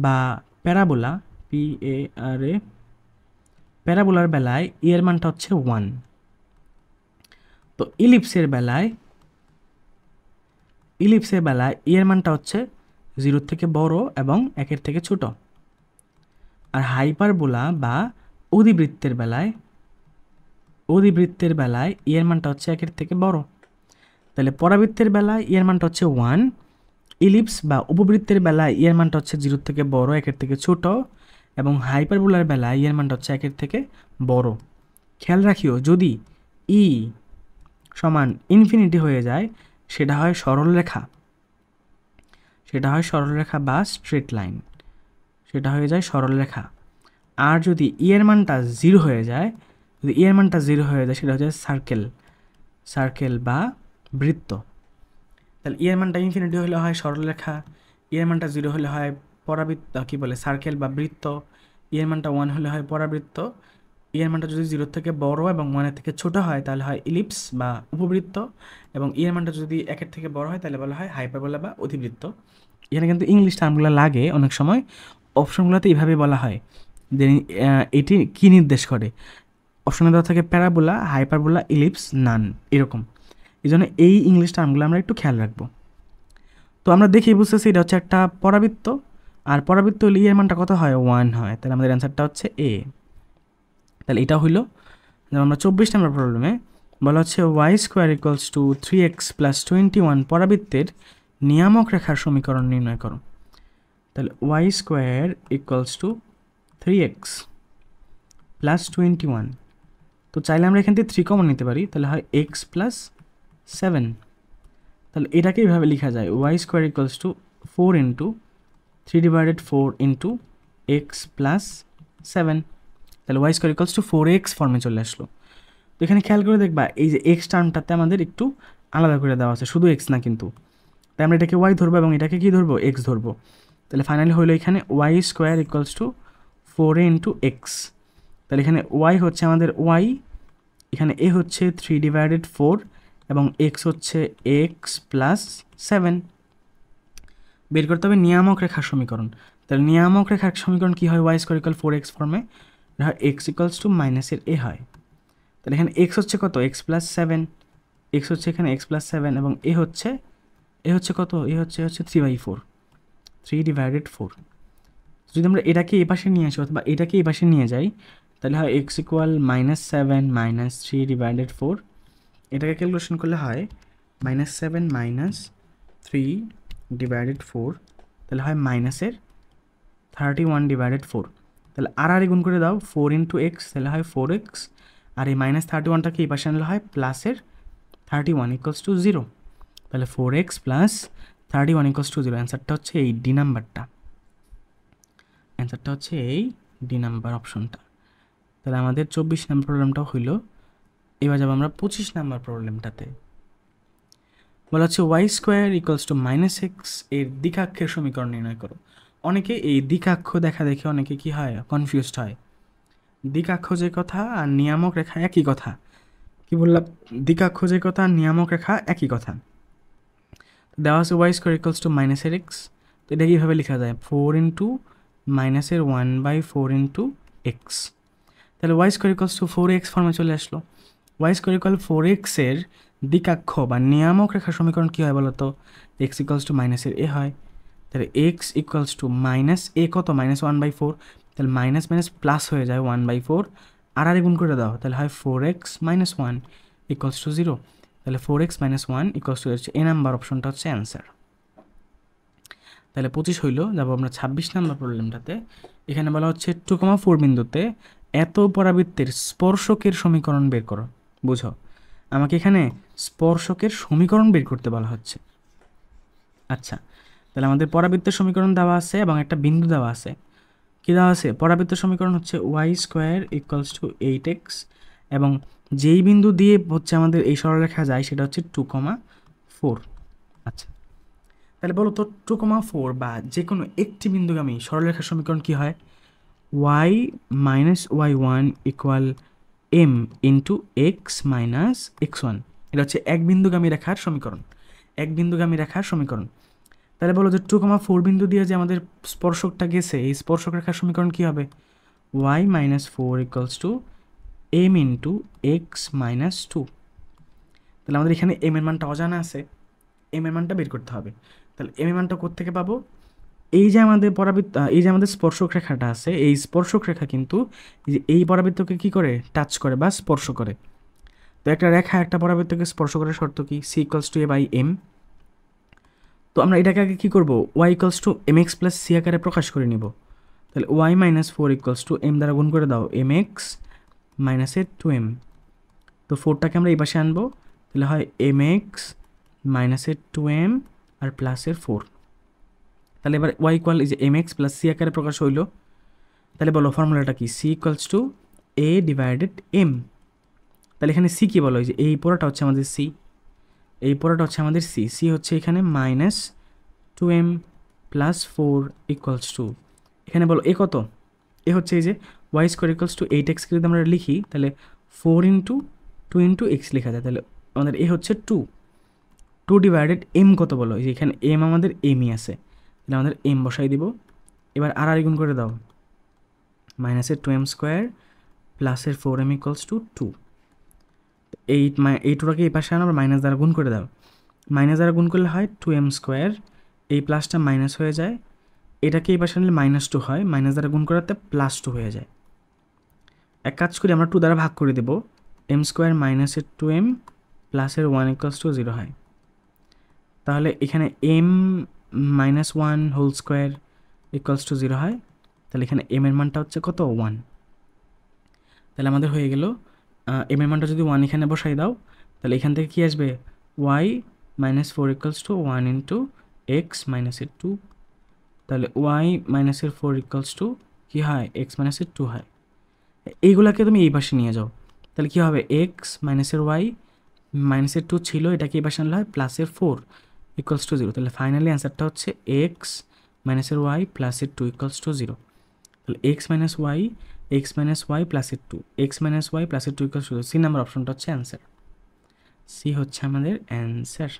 বা প্যারাবোলা PARA প্যারাবোলার বেলায় এর মানটা হচ্ছে 1। তো ইলিপসের বেলায় এর মানটা হচ্ছে 0 থেকে বড় এবং 1 থেকে ছোট। আর হাইপারবোলা বা অধিবৃত্তের বেলায় এর মানটা হচ্ছে 1 থেকে বড়। তাহলে পরাবৃত্তের বেলায় এর মানটা হচ্ছে 1, ইলিপস বা উপবৃত্তের বেলায় এর মানটা হচ্ছে 0 থেকে বড় 1 থেকে ছোট, এবং হাইপারবোলার বেলায় এর মানটা হচ্ছে 1 থেকে বড়। খেয়াল রাখিও যদি ই সমান ইনফিনিটি হয়ে যায় সেটা হয় সরল রেখা বা স্ট্রেট লাইন, সেটা হয়ে যায় সরল রেখা। আর যদি ই এর মানটা 0 হয়ে যায়, সেটা হচ্ছে সার্কেল বা বৃত্ত। তাহলে ই এর মানটা ইনফিনিটি হলে হয় সরল রেখা, ই এর মানটা 0 হলে হয় পরাবৃত্ত, সার্কেল বা বৃত্ত, ই এর মানটা 1 হলে হয় পরাবৃত্ত, ই এর মানটা যদি 0 থেকে বড় এবং 1 থেকে ছোট হয় তাহলে হয় ইলিপস বা উপবৃত্ত, এবং ই এর মানটা যদি 1 থেকে বড় হয় তাহলে বলা হয় হাইপারবোলা বা অধিবৃত্ত। এখানে কিন্তু ইংলিশ টার্মগুলো লাগে অনেক সময়, অপশনগুলোতে এইভাবে বলা হয় যে এটি কী নির্দেশ করে। অপশনে দেওয়া থাকে প্যারাবোলা, হাইপারবোলা, ইলিপস, নান, এরকম। এই জন্য এই ইংলিশ টার্মগুলো আমরা একটু খেয়াল রাখবো। তো আমরা দেখি বুঝতেছি এটা হচ্ছে একটা পরাবৃত্ত, আর পরাবৃত্ত হলে এর মানটা কত হয় 1 হয়, তাহলে আমাদের অ্যান্সারটা হচ্ছে এ। তাহলে এটা হইলো। যেমন আমরা 24 নম্বর প্রবলেমে বলা হচ্ছে Y square equals to 3x plus 21 পরাবৃত্তের নিয়ামক রেখার সমীকরণ নির্ণয় করো। তাহলে Y square equals to 3x plus 21, তো চাইলে আমরা এখান থেকে 3 কমন নিতে পারি, তাহলে হয় x প্লাস 7। তাহলে এটাকে এইভাবে লেখা যায় y square equals to 4 into 3/4 into x plus 7। তাহলে Y square equals to 4x ফর্মে চলে আসলো। তো এখানে খেয়াল করে দেখবা এই যে এক্স টার্মটাতে আমাদের একটু আলাদা করে দেওয়া আছে, শুধু এক্স না কিন্তু, তাই আমরা এটাকে ওয়াই ধরবো এবং এটাকে কী ধরবো এক্স ধরবো। তাহলে ফাইনালি হলো এখানে Y square equals to 4a into x. তাহলে এখানে ওয়াই হচ্ছে আমাদের ওয়াই, এখানে এ হচ্ছে 3/4 এবং এক্স হচ্ছে এক্স প্লাস 7। বের করতে হবে নিয়ামক রেখার সমীকরণ। তাহলে নিয়ামক রেখার সমীকরণ কী হয়, ওয়াই স্কোয়ার ইকুয়াল 4x ফর্মে এক্স ইকুয়ালস টু মাইনাসের এ হয়। তাহলে এখানে এক্স হচ্ছে কত এক্স প্লাস 7, এক্স হচ্ছে এখানে এক্স প্লাস 7 এবং এ হচ্ছে কত, এ হচ্ছে 3/4, যদি আমরা এটাকে এই পাশে নিয়ে আসি অথবা এটাকে এই পাশে নিয়ে যাই, তাহলে হয় x ইকুয়াল -7 - 3 ডিভাইডেড 4। এটাকে ক্যালকুলেশন করলে হয় -7 - 3 ডিভাইডেড 4, তাহলে হয় মাইনাসের 31 ডিভাইডেড 4। তাহলে আর গুণ করে দাও 4 ইন্টু এক্স, তাহলে হয় 4x, আর এই -31টাকে এই পাশে আনলে হয় প্লাসের 31 ইকুয়ালস টু 0। তাহলে 4x প্লাস 31 ইকুয়ালস টু 0। অ্যান্সারটা হচ্ছে এই ডি নাম্বারটা, অ্যান্সারটা হচ্ছে এই ডি নাম্বার অপশনটা। তাহলে আমাদের 24 নাম্বার প্রবলেমটাও হইল। এবার যাবো আমরা 25 নাম্বার প্রবলেমটাতে। বলা হচ্ছে y² ইকুয়ালস টু -x এর দ্বিঘাক্ষের সমীকরণ নির্ণয় করো। অনেকে এই দ্বিঘাক্ষ দেখা দেখে অনেকে কি হয়, কনফিউজড হয়। দ্বিঘাক্ষ যে কথা আর নিয়ামক রেখা একই কথা। কি বললাম? দ্বিঘাক্ষ যে কথা আর নিয়ামক রেখা একই কথা। দেওয়া আছে y² ইকুয়ালস টু -x, তো এটা কীভাবে লেখা যায়? 4 ইন্টু -1/4 ইন্টু এক্স। তাহলে y² ইকুয়ালস টু 4x ফর্মে চলে আসলো। y² ইকুয়াল 4x এর দ্বিঘাক্ষ বা নিয়ামক রেখার সমীকরণ কী হয় বলো তো? x ইকুয়ালস টু মাইনাসের এ হয়। তাহলে x ইকুয়ালস টু মাইনাস এ কত? -1/4। তাহলে মাইনাস মাইনাস প্লাস হয়ে যায় 1/4, আর গুণ করে দাও, তাহলে হয় 4x - 1 ইকুয়ালস টু 0। তাহলে 4x - 1 ইকুয়ালস টু হচ্ছে এ নাম্বার অপশনটা হচ্ছে অ্যান্সার। তাহলে 25 হইল। যাবো আমরা 26 নাম্বার প্রবলেমটাতে। এখানে বলা হচ্ছে 2,4 বিন্দুতে এত পরাবৃত্তের স্পর্শকের সমীকরণ বের করো। বুঝো, আমাকে এখানে স্পর্শকের সমীকরণ বের করতে বলা হচ্ছে। আচ্ছা, তাহলে আমাদের পরাবৃত্তের সমীকরণ দেওয়া আছে এবং একটা বিন্দু দেওয়া আছে। কী দেওয়া আছে? পরাবৃত্তের সমীকরণ হচ্ছে y² ইকুয়ালস টু 8x, এবং যেই বিন্দু দিয়ে হচ্ছে আমাদের এই সরলরেখা যায় সেটা হচ্ছে 2,4। আচ্ছা, তাহলে বলো তো 2,4 বা যে কোনো একটি বিন্দুগামী সরলরেখার সমীকরণ কী হয়? y - y1 equal m into x minus x1। এটা হচ্ছে এক বিন্দুগামী রেখার সমীকরণ, এক বিন্দুগামী রেখার সমীকরণ। তাহলে বলো যে 2,4 বিন্দু দিয়ে যে আমাদের স্পর্শকটা গেছে, এই স্পর্শক রেখার সমীকরণ কী হবে? y - 4 equals to m into x minus 2। তাহলে আমাদের এখানে m এর মানটা অজানা আছে, m এর মানটা বের করতে হবে। তাহলে m এর মানটা কোত্থেকে পাবো? এই যে আমাদের এই যে আমাদের স্পর্শক রেখাটা আছে, এই স্পর্শক রেখা কিন্তু এই পরাবৃত্তকে কি করে? টাচ করে বা স্পর্শ করে। তো একটা রেখা একটা পরাবৃত্তকে স্পর্শ করার শর্ত কি? c equals to a by m। তো আমরা এটাকে আগে কী করবো? y equals to mx plus c আকারে প্রকাশ করে নিব। তাহলে y - 4 ইকুয়ালস টু m দ্বারা গুণ করে দাও, mx মাইনাসের 2m। তো 4টাকে আমরা এই পাশে আনবো, তাহলে হয় mx মাইনাসের 2m আর প্লাসের 4। তাহলে এবার y ইকুয়াল এই যে mx প্লাস c আকারে প্রকাশ হইল। তাহলে বলো ফর্মুলাটা কি? c equals to a divided m। তাহলে এখানে c কি বলো? এই যে এই পুরোটা হচ্ছে আমাদের c, এই পুরোটা হচ্ছে আমাদের c। c হচ্ছে এখানে -2m প্লাস 4 ইকুয়ালস টু, এখানে বলো এ কত? এ হচ্ছে এই যে y² ইকুয়ালস টু 8x যদি আমরা লিখি, তাহলে 4 ইন্টু 2 ইন্টু এক্স লেখা যায়। তাহলে আমাদের এ হচ্ছে 2 ডিভাইডেড m কত বলো? এই যে এখানে m আমাদের mই আছে, তাহলে আমাদের m বসাই দিব। এবার আর গুণ করে দাও, মাইনাসের 2m² প্লাসের 4m ইকুয়ালস টু 2। এই টুটাকে এই পাশে আনো, আবার মাইনাস দ্বারা গুণ করে দাও। মাইনাস দ্বারা গুণ করলে হয় 2m², এই প্লাসটা মাইনাস হয়ে যায়, এটাকে এই পাশে আনলে -2 হয়, মাইনাস দ্বারা গুণ করাতে +2 হয়ে যায়। এক কাজ করি, আমরা 2 দ্বারা ভাগ করে দেবো, m² মাইনাসের 2m প্লাসের 1 ইকুয়ালস টু 0 হয়। তাহলে এখানে m - 1 whole square equals to 0 হয়। তাহলে এখানে m এর মানটা হচ্ছে কত? 1। তাহলে আমাদের হয়ে গেল m এর মানটা যদি 1 এখানে বসাই দাও, তাহলে এখান থেকে কি আসবে? y - 4 equals to 1 into x মাইনাসের 2। তাহলে y - 4 ইকুয়ালস টু কী হয়? x মাইনাসের 2 হয়। এইগুলাকে তুমি এই পাশে নিয়ে যাও, তাহলে কী হবে? x মাইনাসের y মাইনাসের 2 ছিল, এটাকে এই পাশে আনলে হয় প্লাসের 4 ইকুয়ালস টু 0। তাহলে ফাইনালি অ্যান্সারটা হচ্ছে x মাইনাসের y প্লাসের 2 ইকুয়ালস টু 0। তাহলে x মাইনাস y প্লাসের 2, x মাইনাস y প্লাসের 2 ইকুয়ালস টু 0। সি নাম্বার অপশনটা হচ্ছে অ্যান্সার, সি হচ্ছে আমাদের অ্যান্সার।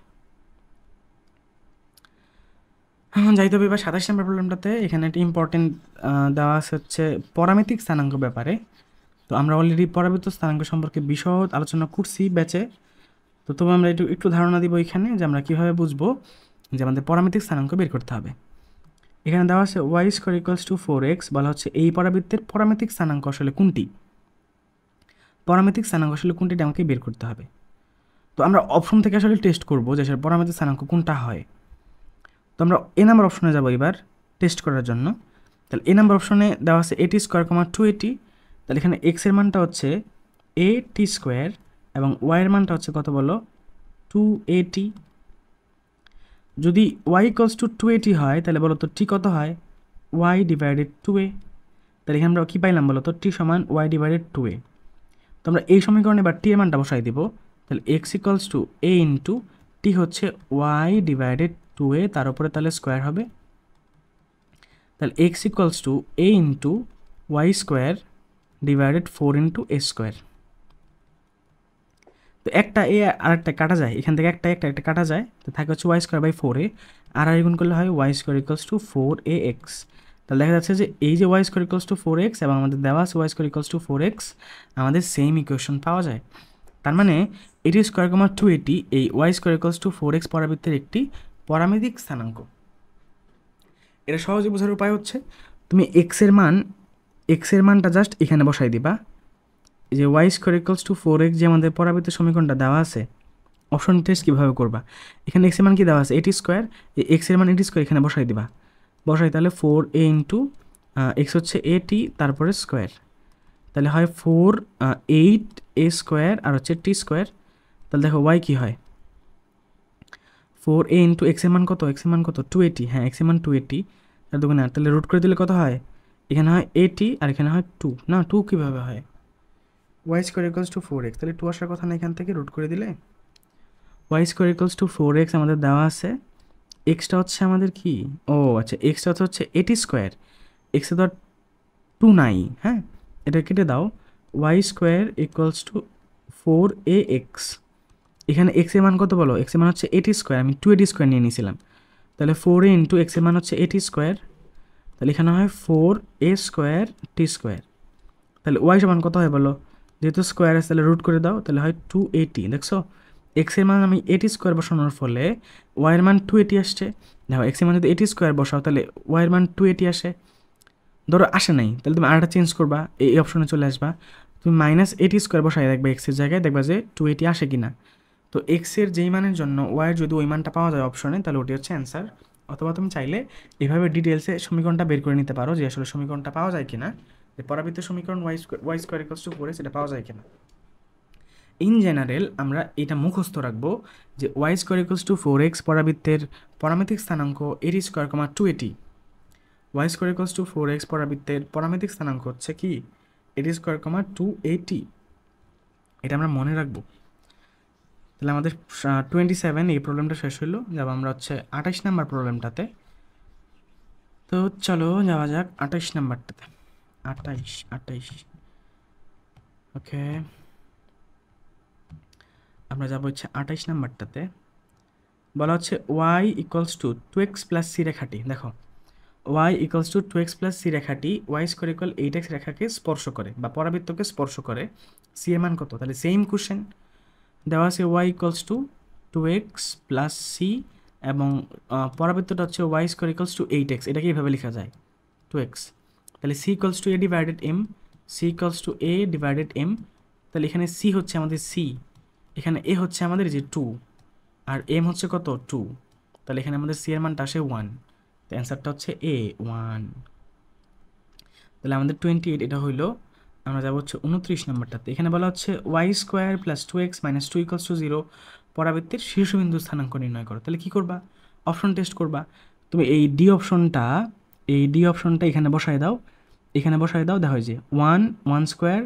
যাইতে হবে এবার 27 নম্বর প্রবলেমটাতে। এখানে একটা ইম্পর্টেন্ট দেওয়া আছে হচ্ছে পরামিতিক স্থানাঙ্ক ব্যাপারে। তো আমরা অলরেডি পরাবৃত্ত স্থানাঙ্ক সম্পর্কে বিশদ আলোচনা করছি ব্যাচে। তো তবে আমরা একটু ধারণা দিব এখানে যে আমরা কীভাবে বুঝবো যে আমাদের পরামিতিক স্থানাঙ্ক বের করতে হবে। এখানে দেওয়া আছে Y square equals to 4x, বলা হচ্ছে এই পরাবৃত্তের পরামিতিক স্থানাঙ্ক আসলে কোনটি, পরামিতিক স্থানাঙ্ক আসলে কোনটি আমাকে বের করতে হবে। তো আমরা অপশন থেকে আসলে টেস্ট করবো যে আসলে পরামিতিক স্থানাঙ্ক কোনটা হয়। তো আমরা এ নাম্বার অপশনে যাবো এবার টেস্ট করার জন্য। তাহলে এ নাম্বার অপশনে দেওয়া আছে এটি স্কোয়ার কমা 280, তাহলে এখানে এক্সের মানটা হচ্ছে টি স্কোয়ার এবং ওয়াইয়ের মানটা হচ্ছে কত বলো 280। যদি ওয়াই ইকুয়ালস টু 280 হয় তাহলে বলো তো টি কত হয়, ওয়াই ডিভাইডেড 2a। তাহলে এখানে আমরা কী পাইলাম বলো তো টি সমান ওয়াই ডিভাইডেড 2a। তো আমরা এই সমীকরণে এবার টি এর মানটা বসাই দিব। তাহলে x equals to a into t হচ্ছে ওয়াই ডিভাইডেড 2a, তার উপরে তাহলে স্কোয়ার হবে। তাহলে x equals to a into y square divided 4 into a square. তো একটা এ আর একটা কাটা যায়, এখান থেকে একটা একটা কাটা যায়, তো থাকে হচ্ছে ওয়াই স্কোয়ার বাই 4a, আর গুণ করলে হয় Y square equals to 4ax। তাহলে দেখা যাচ্ছে যে এই যে Y square equals to 4x এবং আমাদের দেওয়া আছে Y square equals to 4x, আমাদের সেম ইকুয়েশন পাওয়া যায়। তার মানে এটি স্কোয়ার কমা 280 এই y square equals to 4x পরাবৃত্তের একটি পরামিতিক স্থানাঙ্ক। এটা সহজে বোঝার উপায় হচ্ছে তুমি এক্সের মানটা জাস্ট এখানে বসাই দিবা, যে Y square equals to 4x যে আমাদের পরাবৃত্ত সমীকরণটা দেওয়া আছে, অপশন টেস্ট কীভাবে করবা, এখানে এক্সের মান কি দেওয়া আছে এটি স্কোয়ার, এই এক্সের মান এটি স্কোয়ার এখানে বসাই দিবা, বসাই তাহলে 4a ইন্টু এক্স হচ্ছে টি তারপরে স্কোয়ার, তাহলে হয় 8a স্কোয়ার আর হচ্ছে টি স্কোয়ার। তাহলে দেখো ওয়াই কী হয় 4a ইন্টু এক্সের মান কত, এক্সের মান কত 280, হ্যাঁ এক্সের মান 280, তার দোকানে আর তাহলে রুট করে দিলে কত হয়, এখানে হয় 80 আর এখানে হয় 2, না 2 কীভাবে হয়, Y square equals to 4x, তাহলে 2 আসার কথা না, এখান থেকে রুট করে দিলে Y square equals to 4x আমাদের দেওয়া আছে, এক্সটা হচ্ছে আমাদের কি, ও আচ্ছা এক্সটা হচ্ছে এটি স্কোয়ার, এক্সে তো 2 নাই, হ্যাঁ এটা কেটে দাও, Y square equals to 4ax, এখানে এক্সের মান কত বলো, এক্সের মান হচ্ছে এটি স্কোয়ার, আমি 280 স্কোয়ার নিয়ে নিয়েছিলাম, তাহলে 4a ইন্টু এক্সের মান হচ্ছে এটি স্কোয়ার, তাহলে এখানে হয় 4a স্কোয়ার টি স্কোয়ার। তাহলে ওয়াই সমান কত হয় বলো, যেহেতু স্কোয়ার আছে তাহলে রুট করে দাও, তাহলে হয় 280, দেখছো এক্সের মান আমি এটি স্কোয়ার বসানোর ফলে ওয়াইয়ের মান 280 আসছে। দেখো এক্সের মান যদি এটি স্কোয়ার বসাও তাহলে ওয়াইয়ের মান 280 আসে, ধরো আসে নাই তাহলে তুমি আরেকটা চেঞ্জ করবা, এই অপশনে চলে আসবা, তুমি মাইনাস এটি স্কোয়ার বসাই দেখবে এক্সের জায়গায়, দেখবা যে 280 আসে কিনা। তো এক্সের যেই মানের জন্য ওয়াইয়ের যদি ওই মানটা পাওয়া যায় অপশনে, তাহলে ওটি হচ্ছে অ্যান্সার। অথবা তুমি চাইলে এভাবে ডিটেলসে সমীকরণটা বের করে নিতে পারো যে আসলে সমীকরণটা পাওয়া যায় কিনা, যে পরাবৃত্ত সমীকরণ Y square equals to 4x এটা পাওয়া যায় কিনা। ইন জেনারেল আমরা এটা মুখস্থ রাখবো যে Y square equals to 4x পরাবৃত্তের পরামিতিক স্থানাঙ্ক এটি square comma 280, y square equals to 4x পরাবৃত্তের পরামিতিক স্থানাঙ্ক হচ্ছে কি এটি স্কোয়ার কমা 280, এটা আমরা মনে রাখবো। তাহলে আমাদের 27 এই প্রবলেমটা শেষ হলো, যাব আমরা হচ্ছে 28 নাম্বার প্রবলেমটাতে। তো চলো যাওয়া যাক 28 নাম্বারটাতে, 28 ওকে, আমরা যাবো হচ্ছে 28 নাম্বারটাতে। বলা হচ্ছে y equals to 2x plus c রেখাটি, দেখো y equals to 2x plus c রেখাটি ওয়াই স্কোয়ার ইকুয়াল 8x রেখাকে স্পর্শ করে বা পরাবৃত্তকে স্পর্শ করে, সি এর মান কত, তাহলে সেম কোশ্চেন দেওয়া আছে y equals to 2x plus c এবং পরাবৃত্তটা হচ্ছে Y square equals to 8x, এটাকে এইভাবে লেখা যায় 2x, তাহলে c equals to A divided m, c equals to A divided M, তাহলে এখানে সি হচ্ছে আমাদের সি, এখানে এ হচ্ছে আমাদের যে 2 আর এম হচ্ছে কত 2, তাহলে এখানে আমাদের সি এর মানটা আসে 1, তো অ্যান্সারটা হচ্ছে এ 1। তাহলে আমাদের 28 এটা হইলো। আমরা যাবো হচ্ছে 29 নম্বরটাতে, এখানে বলা হচ্ছে Y square plus 2x minus 2 equals to 0 পরাবৃত্তের শীর্ষবিন্দু স্থানাঙ্ক নির্ণয় করো। তাহলে কী করবা, অপশন টেস্ট করবা, তুমি এই ডি অপশনটা এখানে বসায় দাও, দেখো যে 1 স্কোয়ার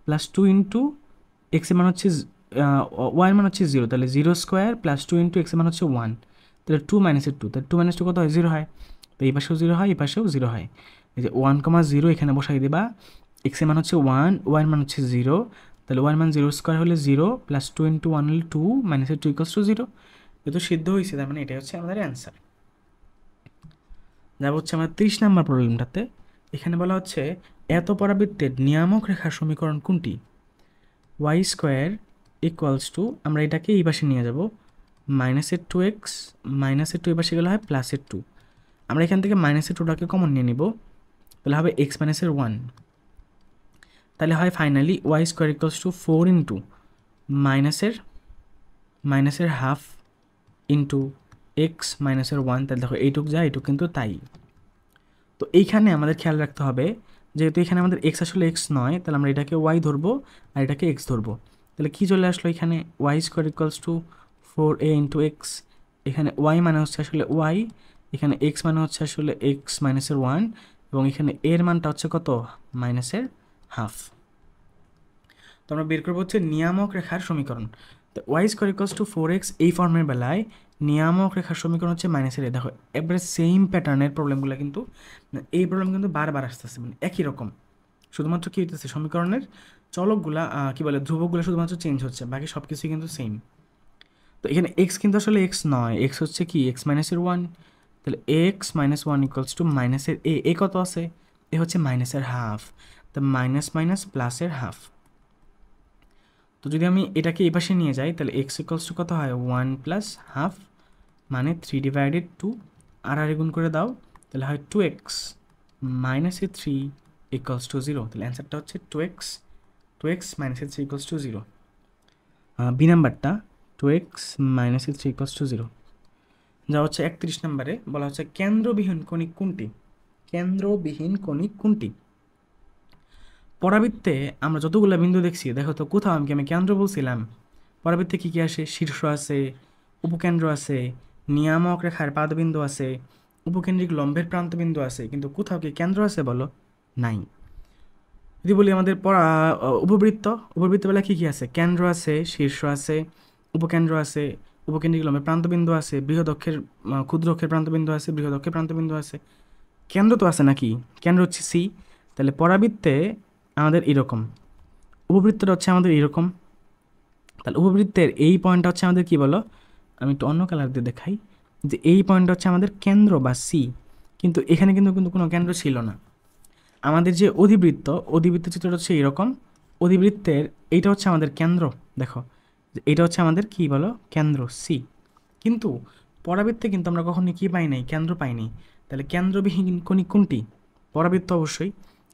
প্লাস 2 ইন্টু এক্সের মান হচ্ছে ওয়াইয়ের মান হচ্ছে 0, তাহলে 0 স্কোয়ার প্লাস 2 ইন্টু এক্সের মান হচ্ছে 1, তাহলে 2 মাইনাসের 2, তাহলে 2 মাইনাস 2 কত হয় 0 হয়, তো এই পাশেও 0 হয় এই পাশেও 0 হয়, এই যে 1,0 এখানে বসাই দেবা, এক্সের মান হচ্ছে 1, ওয়াইয়ের মান হচ্ছে 0, তাহলে ওয়াইয়ের মান 0 স্কোয়ার হলে 0 প্লাস 2 ইন্টু 1 হলে 2 মাইনাসের 2 ইকুয়ালস টু 0, যেহেতু সিদ্ধ হয়েছে তার মানে এটাই হচ্ছে আমাদের অ্যান্সার। যাবো হচ্ছে আমাদের 30 নম্বর প্রবলেমটাতে, এখানে বলা হচ্ছে এত পরাবৃত্তের নিয়ামক রেখার সমীকরণ কোনটি, ওয়াই স্কোয়ার ইকুয়ালস টু, আমরা এটাকে এই পাশে নিয়ে যাব, মাইনাসের 2x, মাইনাসের 2 এই পাশে গেলে হয় প্লাসের 2, আমরা এখান থেকে মাইনাসের টুটাকে কমন নিয়ে নিব, তাহলে হবে এক্স মাইনাসের 1, তাহলে হয় finally Y square equals to 4 into মাইনাসের হাফ ইন্টু এক্স মাইনাসের 1, তাহলে দেখো এইটুক যায়, এইটুক কিন্তু তাই। তো এইখানে আমাদের খেয়াল রাখতে হবে, যেহেতু এখানে আমাদের এক্স আসলে এক্স নয়, তাহলে আমরা এটাকে ওয়াই ধরবো আর এটাকে এক্স ধরবো। তাহলে কী চলে আসলো এখানে, Y square equals to 4a into x, এখানে ওয়াই মানে হচ্ছে আসলে ওয়াই, এখানে এক্স মানে হচ্ছে আসলে এক্স মাইনাসের 1, এবং এখানে এর মানটা হচ্ছে কত, মাইনাসের হাফ। তো আমরা বের করবো হচ্ছে নিয়ামক রেখার সমীকরণ। তো Y square equals to 4x এই ফর্মের বেলায় নিয়ামক রেখার সমীকরণ হচ্ছে মাইনাসের এ। দেখো এবারে সেম প্যাটার্নের প্রবলেমগুলো কিন্তু, এই প্রবলেম কিন্তু বারবার আসতেছে, মানে একই রকম, শুধুমাত্র কী হইতেছে সমীকরণের চলকগুলা কী বলে ধ্রুবকগুলো শুধুমাত্র চেঞ্জ হচ্ছে, বাকি সব কিছুই কিন্তু সেম। তো এখানে এক্স কিন্তু আসলে এক্স নয়, এক্স হচ্ছে কি এক্স মাইনাসের 1, তাহলে এক্স মাইনাস 1 ইকুয়ালস টু মাইনাসের এ কত আছে, এ হচ্ছে মাইনাসের হাফ, তা মাইনাস মাইনাস প্লাসের হাফ। তো যদি আমি এটাকে এই পাশে নিয়ে যাই, তাহলে এক্স ইকুয়ালস টু কত হয় 1 প্লাস হাফ, মানে 3/2, আর গুণ করে দাও, তাহলে হয় 2x মাইনাসে 3 ইকুয়ালস টু 0। তাহলে অ্যান্সারটা হচ্ছে 2x মাইনাসে 3 ইকুয়ালস টু 0। বি নাম্বারটা 2x মাইনাসে 3 ইকুয়ালস টু 0। যা হচ্ছে 31 নম্বরে বলা হচ্ছে কেন্দ্রবিহীন কণিক কোনটি, কেন্দ্রবিহীন কণিক কোনটি। পরাবৃত্তে আমরা যতগুলো বিন্দু দেখছি, দেখো তো কোথাও আমি কেন্দ্র বলছিলাম, পরাবৃত্তে কী কী আসে, শীর্ষ আছে, উপকেন্দ্র আছে, নিয়ামক রেখার পাদবিন্দু আছে, উপকেন্দ্রিক লম্বের প্রান্তবিন্দু আছে, কিন্তু কোথাও কি কেন্দ্র আছে বলো, নাই। যদি বলি আমাদের উপবৃত্ত বেলা কী কী আছে, কেন্দ্র আছে, শীর্ষ আছে, উপকেন্দ্র আছে, উপকেন্দ্রিক লম্বের প্রান্তবিন্দু আছে, বৃহদক্ষের ক্ষুদ্র অক্ষের প্রান্তবিন্দু আছে, বৃহদক্ষের প্রান্তবিন্দু আছে, কেন্দ্র তো আছে নাকি, কেন্দ্র হচ্ছে সি। তাহলে পরাবৃত্তে আমাদের এরকম, উপবৃত্তটা হচ্ছে আমাদের এরকম। তাহলে উপবৃত্তের এই পয়েন্টটা হচ্ছে আমাদের কি বলো, আমি একটু অন্য কালার দিয়ে দেখাই, যে এই পয়েন্টটা হচ্ছে আমাদের কেন্দ্র বা সি, কিন্তু এখানে কিন্তু কোনো কেন্দ্র ছিল না। আমাদের যে অধিবৃত্ত চিত্রটা হচ্ছে এরকম, অধিবৃত্তের এইটা হচ্ছে আমাদের কেন্দ্র, দেখো এইটা হচ্ছে আমাদের কি বলো কেন্দ্র সি। কিন্তু পরাবৃত্তে কিন্তু আমরা কখনোই কি পাই নাই, কেন্দ্র পাইনি। তাহলে কেন্দ্রবিহীন কণিক কোনটি, পরাবৃত্ত অবশ্যই।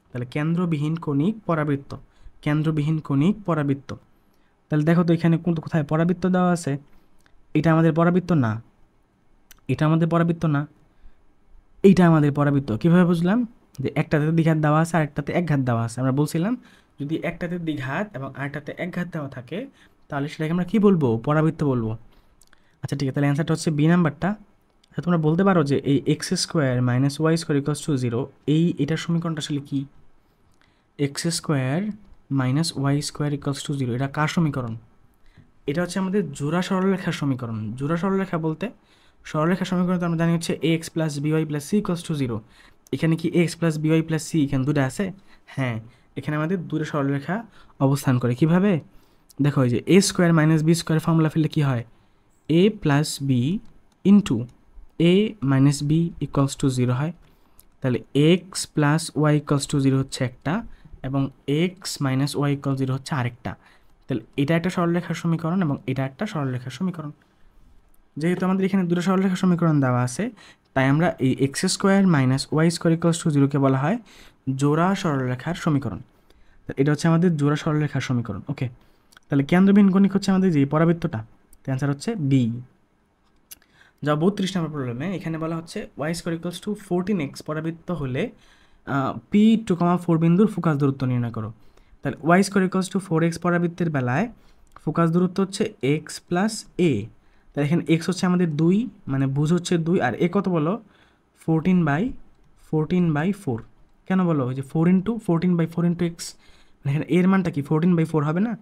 তাহলে কেন্দ্রবিহীন কণিক পরাবৃত্ত, কেন্দ্রবিহীন কণিক পরাবৃত্ত। তাহলে দেখো তো এখানে কোথায় পরাবৃত্ত দেওয়া আছে, এটা আমাদের পরাবৃত্ত না, এটা আমাদের পরাবৃত্ত না, এইটা আমাদের পরাবৃত্ত। কীভাবে বুঝলাম, যে একটাতে দ্বিঘাত দেওয়া আছে, আরেকটাতে একঘাত দেওয়া আছে। আমরা বলছিলাম যদি একটাতে দ্বিঘাত এবং আরেকটাতে একঘাত দেওয়া থাকে, তাহলে সেটাকে আমরা কী বলবো, পরাবৃত্ত বলবো। আচ্ছা ঠিক আছে, তাহলে অ্যান্সারটা হচ্ছে বি নাম্বারটা। তোমরা বলতে পারো যে এই x square minus y square equals to 0, এটার সমীকরণটা আসলে কি, x square minus y square equals to 0, এটা কার সমীকরণ, এটা হচ্ছে আমাদের জোড়া সরলরেখার সমীকরণ। জোড়া সরলরেখা বলতে সরলরেখার সমীকরণ তো আমরা জানি হচ্ছে x plus b y plus C equals to 0। এখানে কি x plus b y plus c এখানে দুটো আছে, হ্যাঁ, এখানে আমাদের দুটো সরলরেখা অবস্থান করে। কিভাবে, দেখো এই যে a square minus b square formula ফেললে কী হয়, a plus b into a minus b equals to 0 হয়। তাহলে x plus y equals to 0 হচ্ছে একটা, এবং এক্স মাইনাস ওয়াই ইকুয়াল 0 হচ্ছে আরেকটা। তাহলে এটা একটা সরলরেখার সমীকরণ এবং এটা একটা সরলরেখার সমীকরণ। যেহেতু আমাদের এখানে দুটো সরলরেখার সমীকরণ দেওয়া আছে, তাই আমরা এই x square minus y square equals to 0কে বলা হয় জোড়া সরলরেখার সমীকরণ। এটা হচ্ছে আমাদের জোড়া সরলরেখার সমীকরণ। ওকে, তাহলে কেন্দ্রবিহীন কণিক হচ্ছে আমাদের যে পরাবৃত্তটা, অ্যান্সার হচ্ছে বি। যা 32 নম্বর প্রবলেমে এখানে বলা হচ্ছে Y square equals to 14x পরাবৃত্ত হলে P2,4 বিন্দুর ফোকাস দূরত্ব নির্ণয় করো। তাহলে Y square equals to 4x পরাবৃত্তের বেলায় ফোকাস দূরত্ব হচ্ছে এক্স প্লাস এ। তাহলে এখানে এক্স হচ্ছে আমাদের 2, মানে ভুজ হচ্ছে 2, আর এ কত বলো 14/4। কেন বলো, ওই যে 14/4 ইন্টু এক্স, মানে এখানে এর মানটা কি 14/4 হবে না।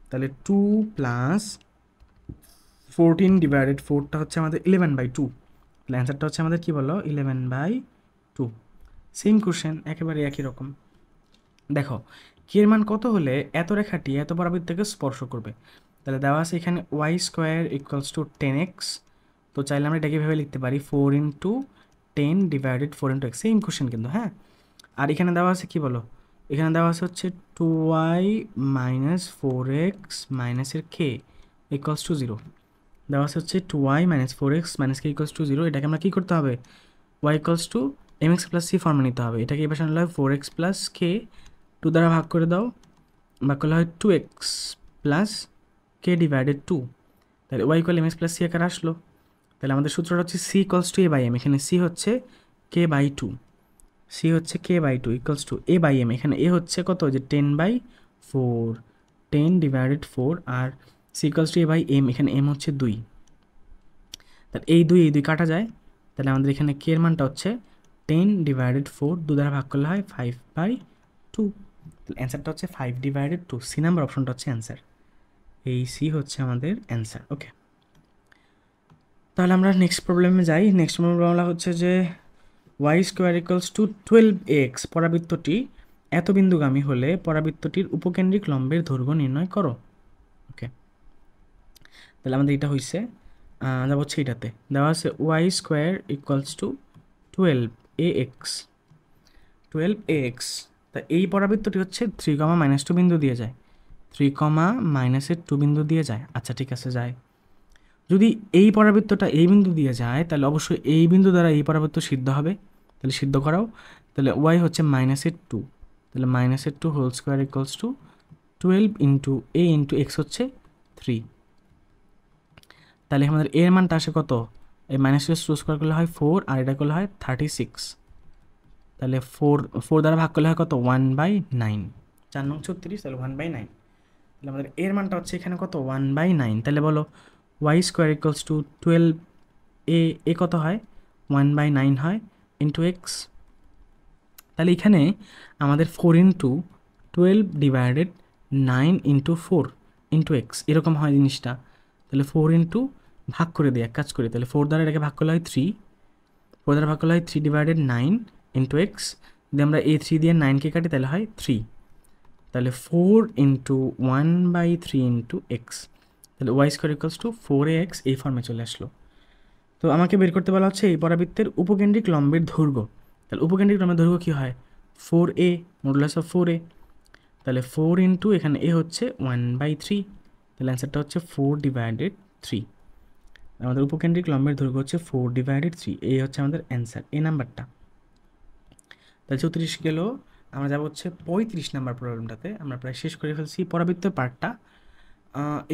তাহলে 2 প্লাস 14/4টা হচ্ছে আমাদের 11/2। তাহলে অ্যান্সারটা হচ্ছে আমাদের কী বলো 11/2। সেম কোশ্চেন, একেবারে একই রকম। দেখো কি এর মান কত হলে এত রেখাটি এত পরাবৃত্তকে স্পর্শ করবে। তাহলে দেওয়া আছে এখানে Y square equals two 10x। তো চাইলে আমরা এটাকে ভেবে লিখতে পারি 4 into 10/4 into x. Same question কিন্তু, হ্যাঁ। আর এখানে দেওয়া আছে কি বলো, এখানে দেওয়া আছে হচ্ছে 2y মাইনাস 4x মাইনাসের কে ইকুয়ালস টু 0। দেওয়া আছে হচ্ছে 2y minus 4x minus k equals to 0। এটাকে আমরা কী করতে হবে, y equals to m x plus c ফর্মে নিতে হবে। এটাকে এই পাশে আনলে হয় 4x প্লাস কে, 2 দ্বারা ভাগ করে দাও, ভাগ করলে হয় 2x প্লাস কে ডিভাইডেড 2। তাহলে y equal M x plus C আকারে আসলো। তাহলে আমাদের সূত্রটা হচ্ছে C equals to A by m. এখানে সি হচ্ছে কে বাই 2, সি হচ্ছে k by 2 equals to A by m. এখানে এ হচ্ছে কত, যে 10/4, 10 ডিভাইডেড 4, আর c equals to A by m, এখানে এম হচ্ছে 2। তাহলে এই 2 কাটা যায়। তাহলে আমাদের এখানে কে এর মানটা হচ্ছে 10 ডিভাইডেড 4, 2 দ্বারা ভাগ করলে হয় 5/2। তাহলে অ্যান্সারটা হচ্ছে 5/2। সি নাম্বার অপশনটা হচ্ছে অ্যান্সার। এই সি হচ্ছে আমাদের অ্যান্সার। ওকে, তাহলে আমরা নেক্সট প্রবলেমে যাই। নেক্সট প্রবলেমটা হচ্ছে যে Y square equals to 12x পরাবৃত্তটি এত বিন্দুগামী হলে পরাবৃত্তটির উপকেন্দ্রিক লম্বের দৈর্ঘ্য নির্ণয় করো। ওকে, তাহলে আমাদের এটা হয়েছে, যাবো হচ্ছে এটাতে দেওয়া আছে Y square equals two 12ax, 12ax। তা এই পরাবৃত্তটি হচ্ছে 3, -2 বিন্দু দিয়ে যায়, 3, -2 বিন্দু দিয়ে যায়। আচ্ছা ঠিক আছে, যায়। যদি এই পরাবৃত্তটা এই বিন্দু দিয়ে যায় তাহলে অবশ্যই এই বিন্দু দ্বারা এই পরাবৃত্ত সিদ্ধ হবে। তাহলে সিদ্ধ করাও। তাহলে ওয়াই হচ্ছে -2, তাহলে -2 whole square equals to 12 into A into x হচ্ছে 3। তাহলে আমাদের এর মানটা আসে কত, এই -2 স্কোয়ার করলে হয় 4, আর এটা করলে হয় 36। তাহলে 4 দ্বারা ভাগ করলে হয় কত, 1/9, 4×9 = 36, তাহলে 1/9। তাহলে আমাদের এর মানটা হচ্ছে এখানে কত, 1/9। তাহলে বলো ওয়াই স্কোয়ার ইকুয়ালস টু 12 এ কত হয়, 1/9 হয় ইন্টু এক্স। তাহলে এখানে আমাদের 4 into 12 divided 9 into 4 into x এরকম হয় জিনিসটা। তাহলে 4 ইন্টু ভাগ করে দিই, এক কাজ করি, তাহলে 4 দ্বারা এটাকে ভাগ করলে হয় 3, 4 দ্বারা ভাগ করলে হয় 3 ডিভাইডেড 9 ইন্টু এক্স। যদি আমরা এই 3 দিয়ে 9কে কাটি তাহলে হয় 3। তাহলে 4 ইন্টু 1/3 ইন্টু এক্স। তাহলে Y square equals to 4ax এই ফর্মে চলে আসলো। তো আমাকে বের করতে বলা হচ্ছে এই পরাবৃত্তের উপকেন্দ্রিক লম্বের দৈর্ঘ্য। তাহলে উপকেন্দ্রিক লম্বের দৈর্ঘ্য কী হয়, 4a, মডুলাস অফ 4a। তাহলে 4 ইন্টু এখানে এ হচ্ছে 1/3, তাহলে অ্যান্সারটা হচ্ছে 4/3। আমাদের উপকেন্দ্রিক লম্বের দৈর্ঘ্য হচ্ছে 4/3, এই হচ্ছে আমাদের অ্যান্সার, এ নাম্বারটা। তাহলে 34 গেল। আমরা যাবো হচ্ছে 35 নাম্বার প্রবলেমটাতে। আমরা প্রায় শেষ করে ফেলছি পরাবৃত্তের পার্টটা।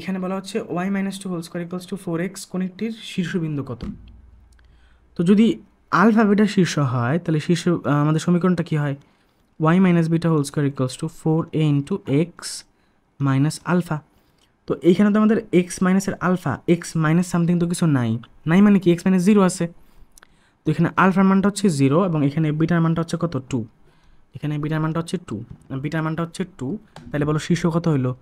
এখানে বলা হচ্ছে y-2 whole square equals to 4x কোণটির শীর্ষবিন্দু কত। তো যদি আলফা বিটা শীর্ষ হয় তাহলে আমাদের সমীকরণটা কী হয়, y-β whole square equals to 4a into x minus alpha. তো এইখানে তো আমাদের এক্স মাইনাসের আলফা, এক্স মাইনাস সামথিং তো কিছু নাই, নাই মানে কি, এক্স -0 আছে। তো এখানে আলফার মানটা হচ্ছে 0 এবং এখানে বিটার মানটা হচ্ছে কত, 2। এখানে বিটার মানটা হচ্ছে 2, বিটার মানটা হচ্ছে 2। তাহলে বলো শীর্ষ কত হলো,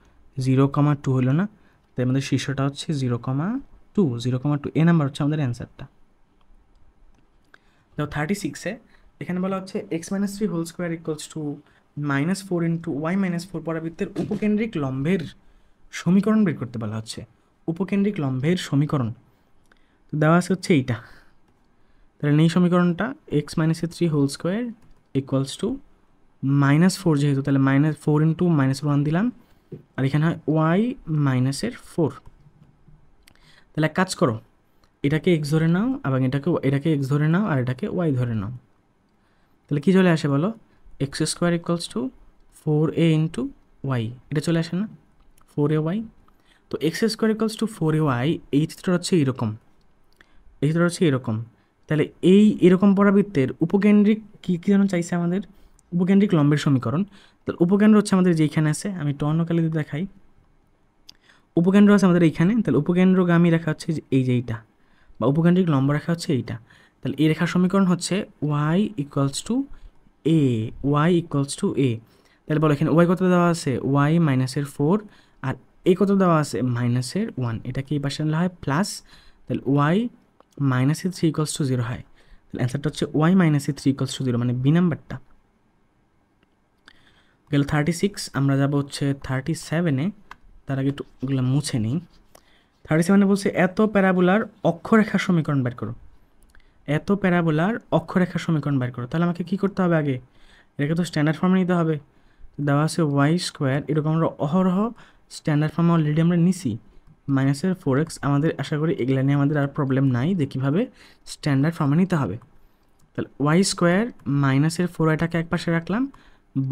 0,2 হলো না। তাই আমাদের শীর্ষটা হচ্ছে 0,2, 0,2, এ নাম্বার হচ্ছে আমাদের অ্যান্সারটা। তো 36-এ এখানে বলা হচ্ছে x-3 whole square equals to -4 into y-4 পরাবৃত্তের উপকেন্দ্রিক লম্বের সমীকরণ বের করতে বলা হচ্ছে। উপকেন্দ্রিক লম্বের সমীকরণ তো দেওয়া আছে হচ্ছে এইটা। তাহলে এই সমীকরণটা x-3 whole square equals to -4, যেহেতু তাহলে -4 ইন্টু -1 দিলাম, আর এখানে হয় y-4। তাহলে এক কাজ করো, এটাকে x ধরে নাও এবং এটাকে x ধরে নাও আর এটাকে y ধরে নাও। তাহলে কী চলে আসে বলো, x square equals to 4a into y, এটা চলে আসে না, 4ay। তো x square equals two 4ay, এই চিত্রটা হচ্ছে এরকম, এই চিত্রটা হচ্ছে এরকম। তাহলে এরকম পরাবৃত্তের উপকেন্দ্রিক কী কী যেন চাইছে আমাদের, উপকেন্দ্রিক লম্বের সমীকরণ। তাহলে উপকেন্দ্র হচ্ছে আমাদের যেইখানে আছে, আমি একটু অন্য কালি দিয়ে দেখাই। উপকেন্দ্র আছে আমাদের এইখানে, তাহলে উপকেন্দ্রগামী রেখা হচ্ছে এই যে এইটা, বা উপকেন্দ্রিক লম্ব রেখা হচ্ছে এইটা। তাহলে এই রেখার সমীকরণ হচ্ছে y equals to a, y equals to a। তাহলে বলো এখানে y কত দেওয়া আছে, y -4, আর a কত দেওয়া আছে, -1। এটাকে এই পাশে আনলে হয় প্লাস, তাহলে y -3 ইকুয়ালস টু 0 হয়। তাহলে অ্যান্সারটা হচ্ছে y -3 ইকুয়ালস টু 0, মানে বি নাম্বারটা গেল। 36 আমরা যাবো হচ্ছে 37-এ। তার আগে একটু ওগুলো মুছে নিই। 37-এ বলছে এত প্যারাবোলার অক্ষরেখার সমীকরণ বের করো, এত প্যারাবোলার অক্ষরেখার সমীকরণ বের করো। তাহলে আমাকে কী করতে হবে, আগে এটাকে তো স্ট্যান্ডার্ড ফর্মে নিতে হবে। দেওয়া আছে ওয়াই স্কোয়ার, এরকম আমরা অহরহ স্ট্যান্ডার্ড ফর্মে অলরেডি আমরা নিছি, -4x। আমাদের আশা করি এগুলা নিয়ে আমাদের আর প্রবলেম নাই যে কীভাবে স্ট্যান্ডার্ড ফর্মে নিতে হবে। তাহলে ওয়াই স্কোয়ার মাইনাসের 4yটাকে এক পাশে রাখলাম,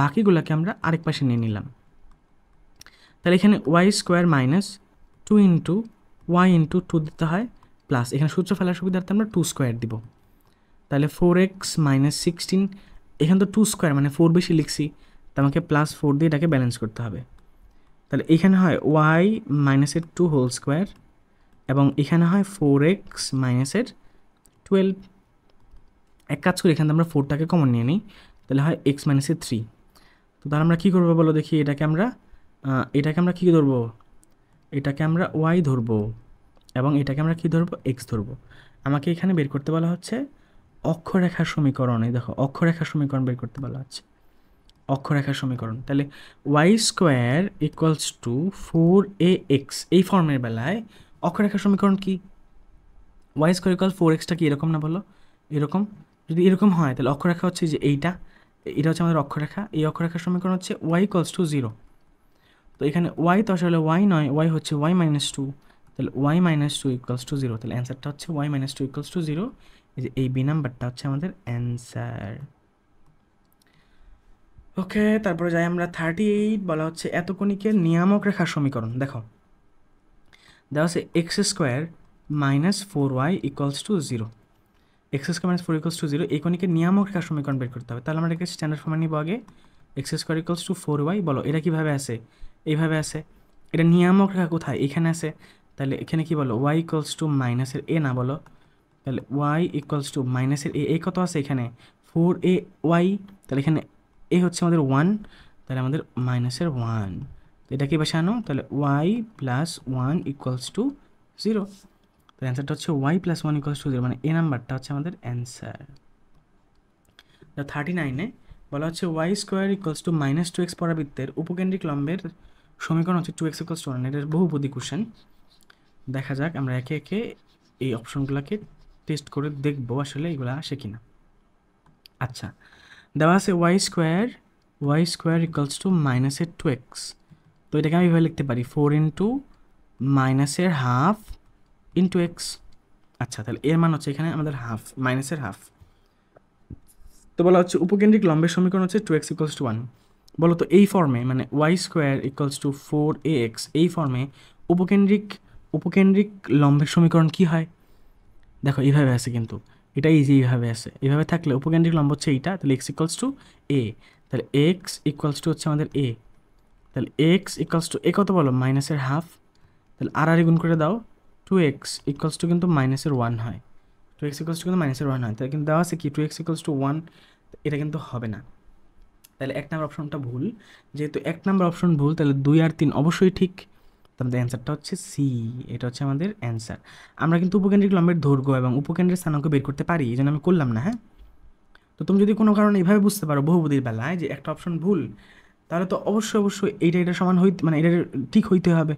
বাকিগুলোকে আমরা আরেক পাশে নিয়ে নিলাম। তাহলে এখানে Y square minus 2 into y into 2 দিতে হয়, প্লাস এখানে সূত্র ফেলার সুবিধার্থে আমরা 2 স্কোয়ার দিব। তাহলে 4x মাইনাস 16, এখানে তো 2 স্কোয়ার মানে 4 বেশি লিখছি, তো আমাকে +4 দিয়ে এটাকে ব্যালেন্স করতে হবে। তাহলে এখানে হয় ওয়াই মাইনাসের 2 হোল স্কোয়ার, এবং এখানে হয় 4x মাইনাসের 12। এক কাজ করি, এখানে আমরা 4টাকে কমন নিয়ে নিই, তাহলে হয় x মাইনাসের 3। তো তাহলে আমরা কী করবো বলো দেখি, এটাকে আমরা কী ধরবো, এটাকে আমরা y ধরবো, এবং এটাকে আমরা কী ধরবো, x ধরবো। আমাকে এখানে বের করতে বলা হচ্ছে অক্ষরেখার সমীকরণ। এই দেখো অক্ষরেখার সমীকরণ বের করতে বলা হচ্ছে, অক্ষরেখার সমীকরণ। তাহলে Y square equals to 4ax, এই ফর্মের বেলায় অক্ষরেখার সমীকরণ কি, ওয়াই স্কোয়ার ইকুয়াল 4xটা কি এরকম না বলো, এরকম। যদি এরকম হয় তাহলে অক্ষরেখা হচ্ছে যে এটা হচ্ছে আমাদের অক্ষরেখা। এই অক্ষরেখার সমীকরণ হচ্ছে ওয়াই ইকুয়ালস টু 0। তো এখানে ওয়াই তো আসলে ওয়াই নয়, ওয়াই হচ্ছে ওয়াই মাইনাস 2। তাহলে ওয়াই মাইনাস 2 ইকুয়ালস টু 0। তাহলে অ্যান্সারটা হচ্ছে ওয়াই মাইনাস 2 ইকুয়ালস টু 0। এই যে এই বি নাম্বারটা হচ্ছে আমাদের অ্যান্সার। ওকে, তারপরে যাই আমরা 38। বলা হচ্ছে এত কণিকের নিয়ামক রেখার সমীকরণ। দেখো দেওয়া আছে X square minus 4y equals to 0। X square minus 4 equals to 0, এই কণিকের নিয়ামক রেখার সমীকরণ বের করতে হবে। তাহলে আমরা এটাকে স্ট্যান্ডার্ড ফর্মে নিব আগে। X square equals two 4y, বলো এটা কীভাবে আসে, এইভাবে আসে। এটা নিয়ামক রেখা কোথায়, এখানে আসে। তাহলে এখানে কি বলো, ওয়াই ইকুয়ালস টু মাইনাসের এ না বলো, তাহলে ওয়াই ইকুয়ালস টু মাইনাসের এ কত আছে এখানে 4ay। তাহলে এখানে এ হচ্ছে আমাদের 1, তাহলে আমাদের মাইনাসের 1। তো এটা কি পাশে আনো, তাহলে ওয়াই প্লাস 1 ইকুয়ালস টু 0। তো অ্যান্সারটা হচ্ছে ওয়াই প্লাস 1 ইকুয়ালস টু 0, মানে এ নাম্বারটা হচ্ছে আমাদের অ্যান্সার। 39-এ বলা হচ্ছে Y square equals to minus 2x পরাবৃত্তের উপকেন্দ্রিক লম্বের সমীকরণ হচ্ছে 2x ইকুয়ালস টু 1। এটার বহুপদী কোশ্চেন। দেখা যাক আমরা একে একে এই অপশনগুলোকে টেস্ট করে দেখবো আসলে এগুলো আসে কিনা। আচ্ছা, দেওয়া আছে ওয়াই স্কোয়ার ইকুয়ালস টু মাইনাসের 2x। তো এটাকে আমি এভাবে লিখতে পারি 4 ইন্টু মাইনাসের হাফ ইন্টু এক্স। আচ্ছা, তাহলে এর মান হচ্ছে এখানে আমাদের হাফ, মাইনাসের হাফ। তো বলা হচ্ছে উপকেন্দ্রিক লম্বের সমীকরণ হচ্ছে 2x ইকুয়ালস টু 1। বলো তো এই ফর্মে মানে Y square equals to 4ax, এই ফর্মে উপকেন্দ্রিক লম্বের সমীকরণ কি হয়। দেখো এইভাবে আছে, কিন্তু এটা এইভাবে আছে। এইভাবে থাকলে উপকেন্দ্রিক লম্ব হচ্ছে এইটা, তাহলে x ইকুয়ালস টু a। তাহলে x ইকুয়ালস টু হচ্ছে আমাদের a। তাহলে x ইকুয়ালস টু এ কত বলো, মাইনাসের হাফ। তাহলে আর গুণ করে দাও, 2x ইকুয়ালস টু কিন্তু মাইনাসের 1 হয়। 2x ইকুয়ালস টু কিন্তু মাইনাসের 1 হয়। তাহলে কিন্তু দেওয়া আছে কি 2x ইকুয়ালস টু 1, এটা কিন্তু হবে না। তাহলে 1 নম্বর অপশনটা ভুল। যেহেতু 1 নম্বর অপশন ভুল, তাহলে 2 আর 3 অবশ্যই ঠিক। আমাদের অ্যান্সারটা হচ্ছে সি, এটা হচ্ছে আমাদের অ্যান্সার। আমরা কিন্তু উপকেন্দ্রিক লম্বের দৈর্ঘ্য এবং উপকেন্দ্রের স্থানাঙ্ক বের করতে পারি, এই জন্য আমি করলাম না। হ্যাঁ, তো তুমি যদি কোনো কারণে এইভাবে বুঝতে পারো বহুপদীর বেলায় যে একটা অপশন ভুল, তাহলে তো অবশ্যই এটা সমান হইতে, মানে এটা ঠিক হইতে হবে।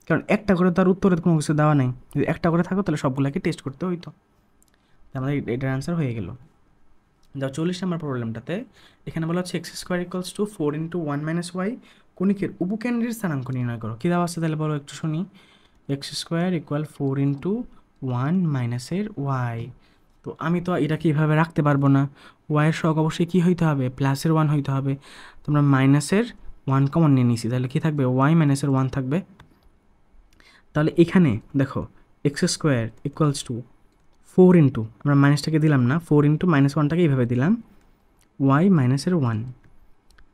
কারণ একটা করে তার উত্তরে কোনো কিছু দেওয়া নেই, যদি একটা করে থাকো তাহলে সবগুলোকে টেস্ট করতে হইতো। আমাদের এটার অ্যান্সার হয়ে গেল। যাও 40 নম্বর প্রবলেমটাতে, এখানে বলা হচ্ছে x square equals to 4 into 1 minus y, কণিকের উপকেন্দ্রের স্থানাঙ্ক নির্ণয় করো। কী দেওয়া আছে তাহলে বলো একটু শুনি। এক্স স্কোয়ার ইকুয়াল 4 ইন্টু 1 মাইনাসের ওয়াই। তো আমি তো এটাকে এইভাবে রাখতে পারবো না, ওয়াইয়ের সহগ অবশ্যই কী হইতে হবে, প্লাসের 1 হইতে হবে। তোমরা মাইনাসের 1 কমন নিয়ে নিছি, তাহলে কী থাকবে, ওয়াই মাইনাসের 1 থাকবে। তাহলে এখানে দেখো x square equals to 4 into, আমরা মাইনাসটাকে দিলাম না, 4 ইন্টু মাইনাস 1টাকে এইভাবে দিলাম, ওয়াই মাইনাসের 1।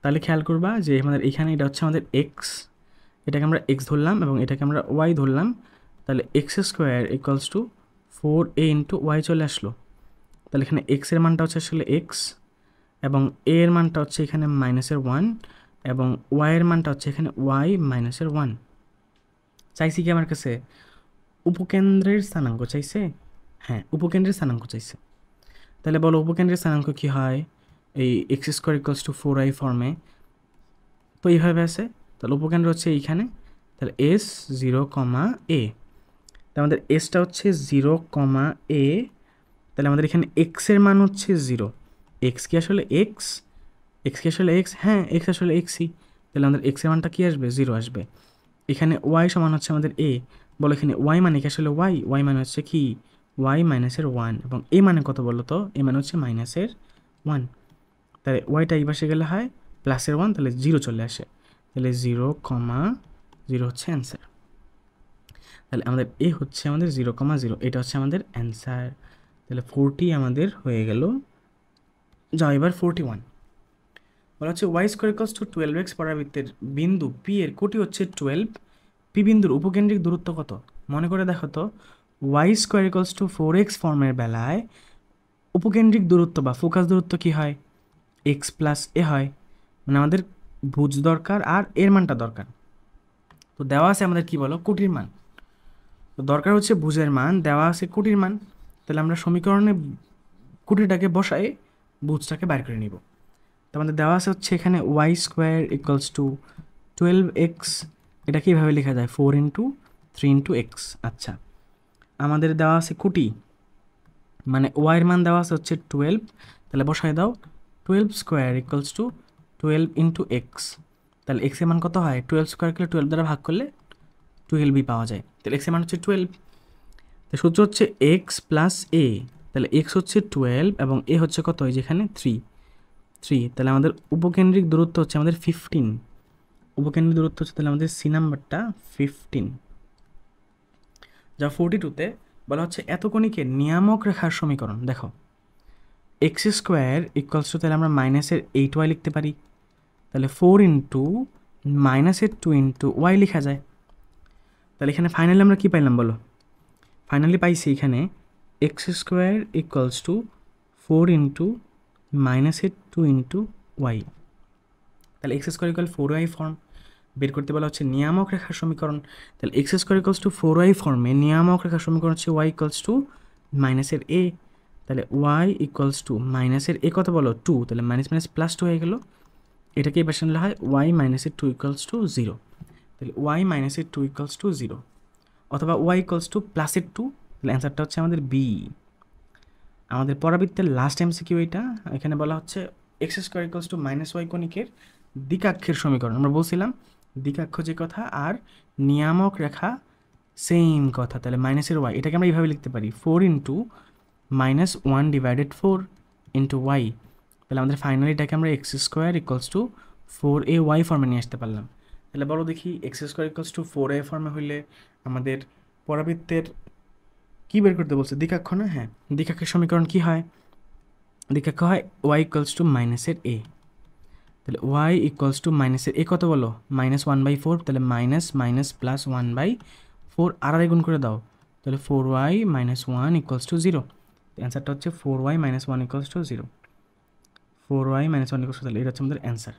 তাহলে খেয়াল করবা যে আমাদের এখানে এটা হচ্ছে আমাদের এক্স, এটাকে আমরা এক্স ধরলাম এবং এটাকে আমরা ওয়াই ধরলাম। তাহলে x square equals to 4a into y চলে আসলো। তাহলে এখানে এক্সের মানটা হচ্ছে আসলে এক্স, এবং এ এর মানটা হচ্ছে এখানে মাইনাসের 1, এবং ওয়াইয়ের মানটা হচ্ছে এখানে ওয়াই মাইনাসের 1। চাইছি কি আমার কাছে উপকেন্দ্রের স্থানাঙ্ক চাইছে, হ্যাঁ উপকেন্দ্রের স্থানাঙ্ক চাইছে। তাহলে বলো উপকেন্দ্রের স্থানাঙ্ক কী হয়, এই x square equals two 4i ফর্মে তো এইভাবে আছে। তাহলে উপকেন্দ্র হচ্ছে এইখানে, তাহলে এস 0, a। তাহলে আমাদের এসটা হচ্ছে 0, a। তাহলে আমাদের এখানে এক্সের মান হচ্ছে 0। এক্স কি আসলে এক্স, হ্যাঁ এক্স আসলে এক্সই। তাহলে আমাদের এক্সের মানটা কী আসবে, 0 আসবে। এখানে ওয়াই সমান হচ্ছে আমাদের এ, বলো এখানে ওয়াই মানে কি আসলে ওয়াই মানে হচ্ছে কি ওয়াই মাইনাসের 1 এবং এ মানে কত বলো তো, এ মানে হচ্ছে মাইনাসের 1, তাহলে ওয়াইটা এই পাশে গেলে হয় প্লাসের 1, তাহলে 0 চলে আসে, তাহলে 0,0 হচ্ছে অ্যান্সার। তাহলে আমাদের এ হচ্ছে আমাদের 0,0, এটা হচ্ছে আমাদের অ্যান্সার। তাহলে 40 আমাদের হয়ে গেল। যাও এবার 41 বলা হচ্ছে Y square equals to 12x পরাবৃত্তের বিন্দু পি এর কোটি হচ্ছে 12, পি বিন্দুর উপকেন্দ্রিক দূরত্ব কত? মনে করে দেখো তো, Y square equals to 4x ফর্মের বেলায় উপকেন্দ্রিক দূরত্ব বা ফোকাস দূরত্ব কি হয়? x প্লাস এ হয়, মানে আমাদের ভুজ দরকার আর এর মানটা দরকার। তো দেওয়া আছে আমাদের কি বলো, কোটির মান। তো দরকার হচ্ছে ভুজের মান, দেওয়া আছে কোটির মান, তাহলে আমরা সমীকরণে কোটিটাকে বসাই ভুজটাকে বাইর করে নিব। তো আমাদের দেওয়া আছে হচ্ছে এখানে Y square equals to 12x, এটা কীভাবে লেখা যায়? 4 ইন্টু 3 ইন্টু এক্স। আচ্ছা, আমাদের দেওয়া আছে কোটি, মানে ওয়াইয়ের মান দেওয়া আছে হচ্ছে 12, তাহলে বসায় দাও 12 square equals to 12 into x. তাহলে এক্সের মান কত হয়? 12 স্কোয়ার করলে 12 দ্বারা ভাগ করলে 12ই পাওয়া যায়, তাহলে এক্সের মান হচ্ছে 12। তো সূত্র হচ্ছে এক্স প্লাস এ, তাহলে এক্স হচ্ছে 12 এবং এ হচ্ছে কত? এই যেখানে 3, তাহলে আমাদের উপকেন্দ্রিক দূরত্ব হচ্ছে আমাদের 15, উপকেন্দ্রিক দূরত্ব হচ্ছে তাহলে আমাদের সি নাম্বারটা 15। যা 42তে বলা হচ্ছে এত কণিকের নিয়ামক রেখার সমীকরণ। দেখো এক্স স্কোয়ার ইকুয়ালস টু, তাহলে আমরা মাইনাসের 8y লিখতে পারি, তাহলে 4 ইন্টু মাইনাসের 2 ইন্টু ওয়াই লেখা যায়। তাহলে এখানে ফাইনালি আমরা কী পাইলাম বলো? ফাইনালি পাইছি এখানে X square equals to 4 into মাইনাসের 2 ইন্টু ওয়াই। তাহলে x square equal 4y form বের করতে বলা হচ্ছে নিয়ামক রেখার সমীকরণ। তাহলে x square equals two 4y ফর্মে নিয়ামক রেখার সমীকরণ হচ্ছে ওয়াই ইকুয়ালস টু মাইনাসের এ, তাহলে ওয়াই ইকুয়ালস টু মাইনাসের এ কত বলো? 2, তাহলে মাইনাস মাইনাস প্লাস 2 হয়ে গেল। এটাকে এবার শুনলে হয় ওয়াই মাইনাসের 2 ইকুয়ালস টু 0, তাহলে ওয়াই মাইনাসের 2 ইকুয়ালস টু 0 অথবা ওয়াই ইকুয়ালস টু প্লাসের 2, তাহলে অ্যান্সারটা হচ্ছে আমাদের বি। আমাদের পরাবৃত্তের লাস্ট এমসিকিউ এটা। এখানে বলা হচ্ছে x square equals to minus y কণিকের দ্বিকাক্ষের সমীকরণ। আমরা বলছিলাম দ্বিকাক্ষ যে কথা আর নিয়ামক রেখা সেম কথা, তাহলে মাইনাসের ওয়াই এটাকে আমরা এইভাবে লিখতে পারি 4 into minus 1 divided 4 into y. তাহলে আমাদের ফাইনালি এটাকে আমরা x square equals two 4ay ফর্মে নিয়ে আসতে পারলাম। তাহলে বলো দেখি x square equals to 4a ফর্মে হইলে আমাদের পরাবৃত্তের কী বের করতে বলছে? দ্বিকাক্ষ না? হ্যাঁ, দ্বিকাক্ষের সমীকরণ কি হয়? দ্বিকাক্ষ হয় ওয়াই ইকুয়ালস টু মাইনাসের এ, তাহলে ওয়াই ইকুয়ালস টু মাইনাসের এ কত বলো? -1/4, তাহলে মাইনাস মাইনাস প্লাস 1/4 আর গুণ করে দাও, তাহলে 4y - 1 ইকুয়ালস টু 0। অ্যান্সারটা হচ্ছে 4y - 1 equals to 0, 4y - 1 equals to, তাহলে এটা হচ্ছে আমাদের অ্যান্সার।